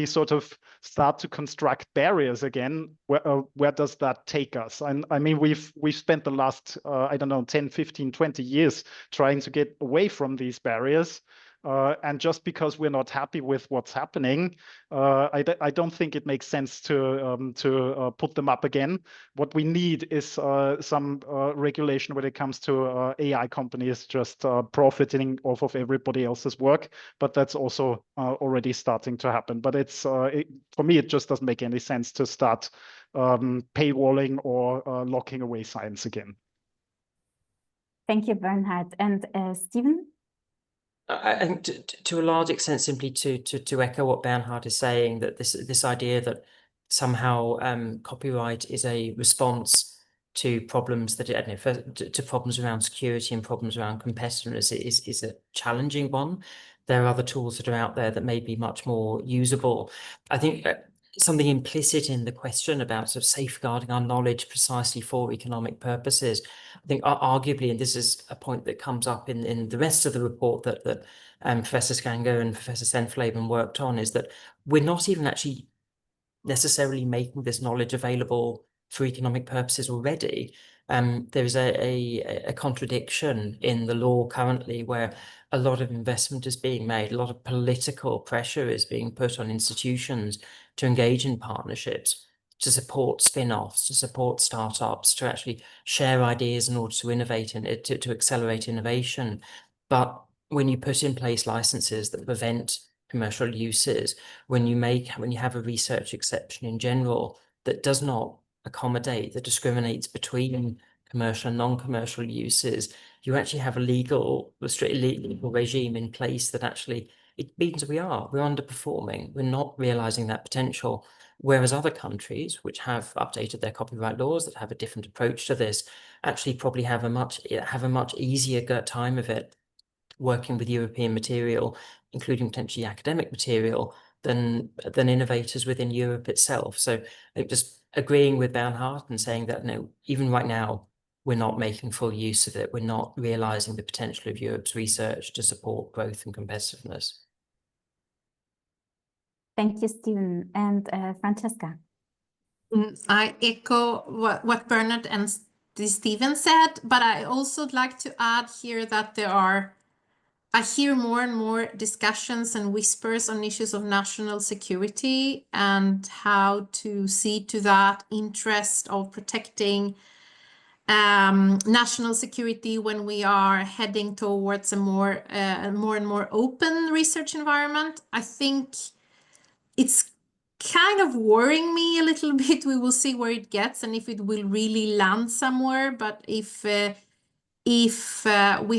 sort of start to construct barriers again, where does that take us? I mean, we've spent the last I don't know, 10, 15, 20 years trying to get away from these barriers. And just because we're not happy with what's happening, I don't think it makes sense to put them up again. What we need is some regulation when it comes to AI companies just profiting off of everybody else's work. But that's also already starting to happen. But it's for me, it just doesn't make any sense to start paywalling or locking away science again. Thank you, Bernhard. And Stephen? I think to a large extent, simply to echo what Bernhard is saying, that this idea that somehow copyright is a response to problems that to problems around security and problems around competitiveness is a challenging one. There are other tools that are out there that may be much more usable. I think something implicit in the question about sort of safeguarding our knowledge precisely for economic purposes, I think arguably, and this is a point that comes up in the rest of the report that Professor Skango and Professor Senfleben worked on, is that we're not even actually necessarily making this knowledge available for economic purposes already. There is a contradiction in the law currently, where a lot of investment is being made, a lot of political pressure is being put on institutions to engage in partnerships, to support spin-offs, to support startups, to actually share ideas in order to innovate and to accelerate innovation. But when you put in place licenses that prevent commercial uses, when you have a research exception in general that does not accommodate, that discriminates between commercial and non-commercial uses, you actually have a legal regime in place that actually it means we're underperforming. We're not realizing that potential. Whereas other countries which have updated their copyright laws, that have a different approach to this, actually probably have a much easier time of it working with European material, including potentially academic material, than innovators within Europe itself. So just agreeing with Bernhard and saying that no, even right now, we're not making full use of it. We're not realizing the potential of Europe's research to support growth and competitiveness. Thank you, Stephen. And Francesca. I echo what Bernard and Stephen said, but I also would like to add here that I hear more and more discussions and whispers on issues of national security and how to see to that interest of protecting national security when we are heading towards a more and more open research environment. I think it's kind of worrying me a little bit. We will see where it gets and if it will really land somewhere. But if we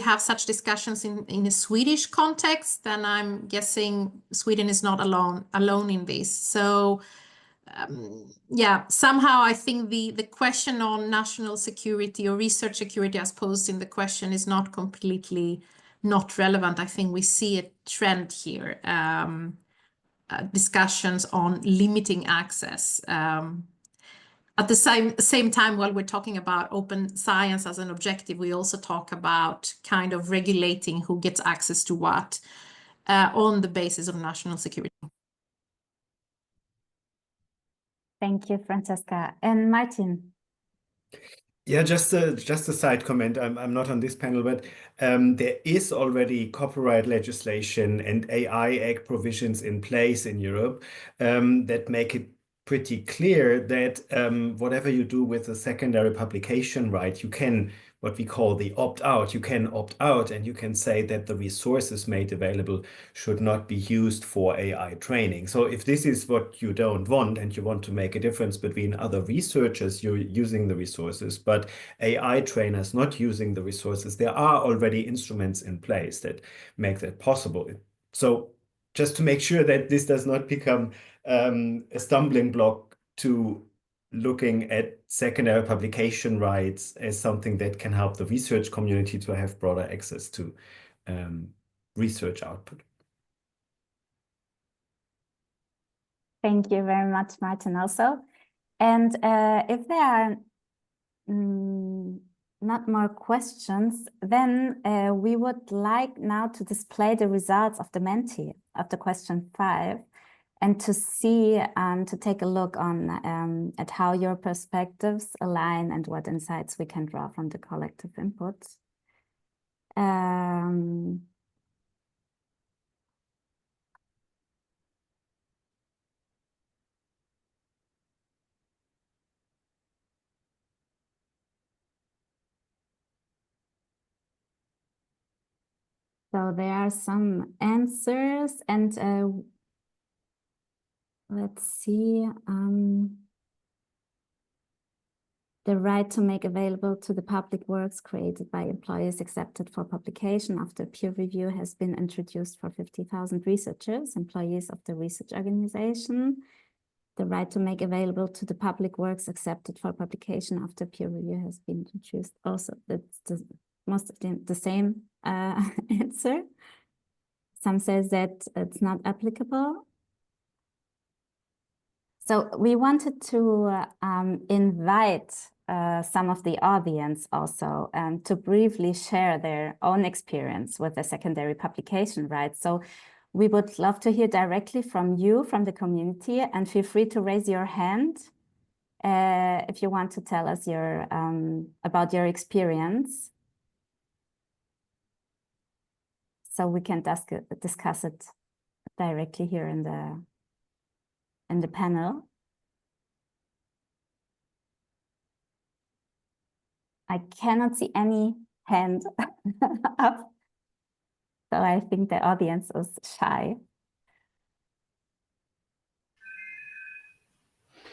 have such discussions in a Swedish context, then I'm guessing Sweden is not alone in this. So yeah, somehow I think the question on national security or research security as posed in the question is not completely not relevant. I think we see a trend here, discussions on limiting access. At the same time, while we're talking about open science as an objective, we also talk about kind of regulating who gets access to what on the basis of national security. Thank you, Francesca. And Martin. Yeah, just a side comment. I'm not on this panel, but there is already copyright legislation and AI Act provisions in place in Europe that make it pretty clear that whatever you do with a secondary publication right, you can, what we call the opt-out, you can opt out and you can say that the resources made available should not be used for AI training. So if this is what you don't want and you want to make a difference between other researchers you're using the resources, but AI trainers not using the resources, there are already instruments in place that make that possible. So just to make sure that this does not become a stumbling block to looking at secondary publication rights as something that can help the research community to have broader access to research output. Thank you very much, Martin, also. And if there are not more questions, then we would like now to display the results of the Menti of the question 5 and to see, to take a look on at how your perspectives align and what insights we can draw from the collective inputs. So there are some answers, and let's see. The right to make available to the public works created by employees accepted for publication after peer review has been introduced for 50,000 researchers, employees of the research organization. The right to make available to the public works accepted for publication after peer review has been introduced. Also, that's most of the same answer. Some says that it's not applicable. So we wanted to invite some of the audience also to briefly share their own experience with the secondary publication rights. So we would love to hear directly from you, from the community, and feel free to raise your hand if you want to tell us your about your experience. So we can discuss it directly here in the panel. I cannot see any hand up, so I think the audience is shy.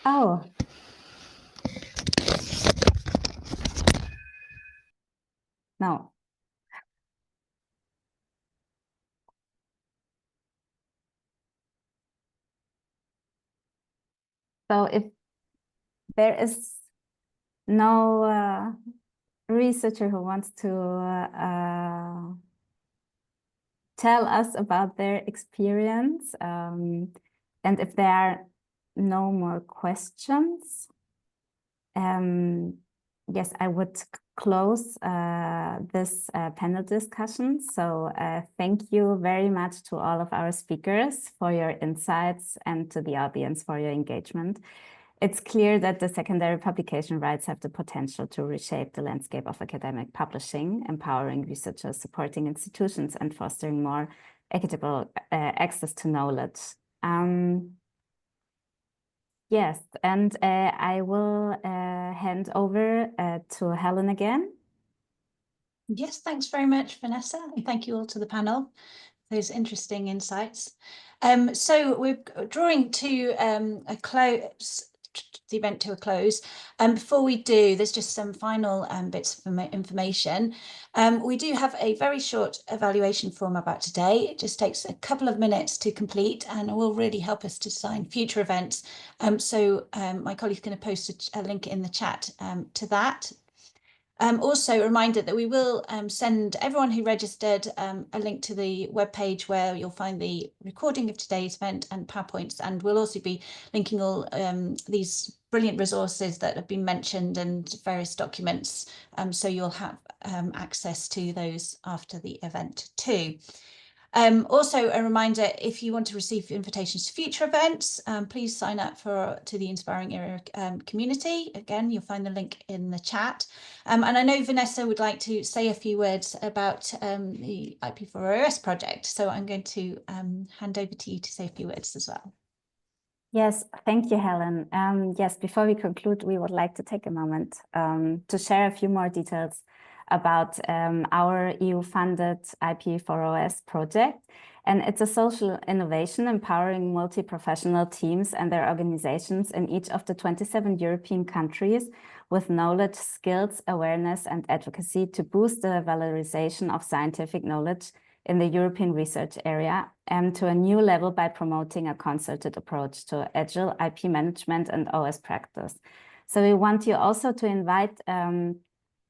Oh. No. So if there is no researcher who wants to tell us about their experience, and if there are no more questions, yes, I would close this panel discussion. So thank you very much to all of our speakers for your insights and to the audience for your engagement. It's clear that the secondary publication rights have the potential to reshape the landscape of academic publishing, empowering researchers, supporting institutions, and fostering more equitable access to knowledge. Yes, and I will hand over to Helen again. Yes, thanks very much, Vanessa, and thank you all to the panel for those interesting insights. So we're drawing to a close, the event to a close. Before we do, there's just some final bits of information. We do have a very short evaluation form about today. It just takes a couple of minutes to complete and will really help us to design future events. So my colleague's going to post a link in the chat to that. Also a reminder that we will send everyone who registered a link to the webpage where you'll find the recording of today's event and PowerPoints, and we'll also be linking all these brilliant resources that have been mentioned and various documents, so you'll have access to those after the event too. Also a reminder, if you want to receive invitations to future events, please sign up to the Inspiring Era community. Again, you'll find the link in the chat. And I know Vanessa would like to say a few words about the IP4OS project. So I'm going to hand over to you to say a few words as well. Yes, thank you, Helen. Yes, before we conclude, we would like to take a moment to share a few more details about our EU-funded IP4OS project. And it's a social innovation empowering multi-professional teams and their organizations in each of the 27 European countries with knowledge, skills, awareness, and advocacy to boost the valorization of scientific knowledge in the European research area and to a new level by promoting a concerted approach to agile IP management and OS practice. So we want you also to invite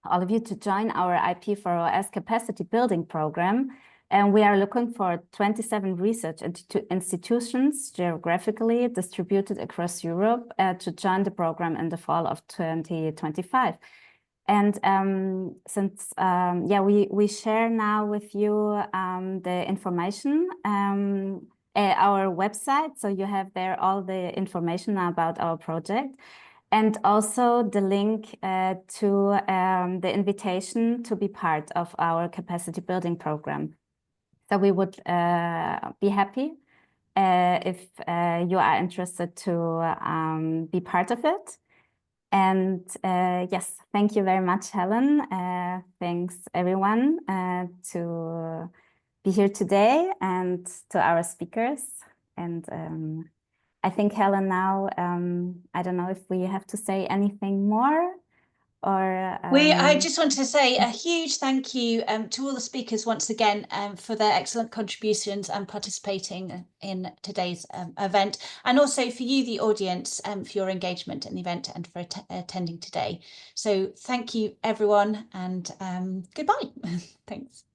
all of you to join our IP4OS capacity building program. And we are looking for 27 research institutions geographically distributed across Europe to join the program in the fall of 2025. And since, we share now with you the information, our website, so you have there all the information about our project. And also the link to the invitation to be part of our capacity building program. So we would be happy if you are interested to be part of it. And yes, thank you very much, Helen. Thanks everyone to be here today and to our speakers. And I think, Helen, now, I don't know if we have to say anything more or... I just want to say a huge thank you to all the speakers once again for their excellent contributions and participating in today's event, and also for you, the audience, for your engagement in the event and for attending today. So thank you, everyone, and goodbye. Thanks.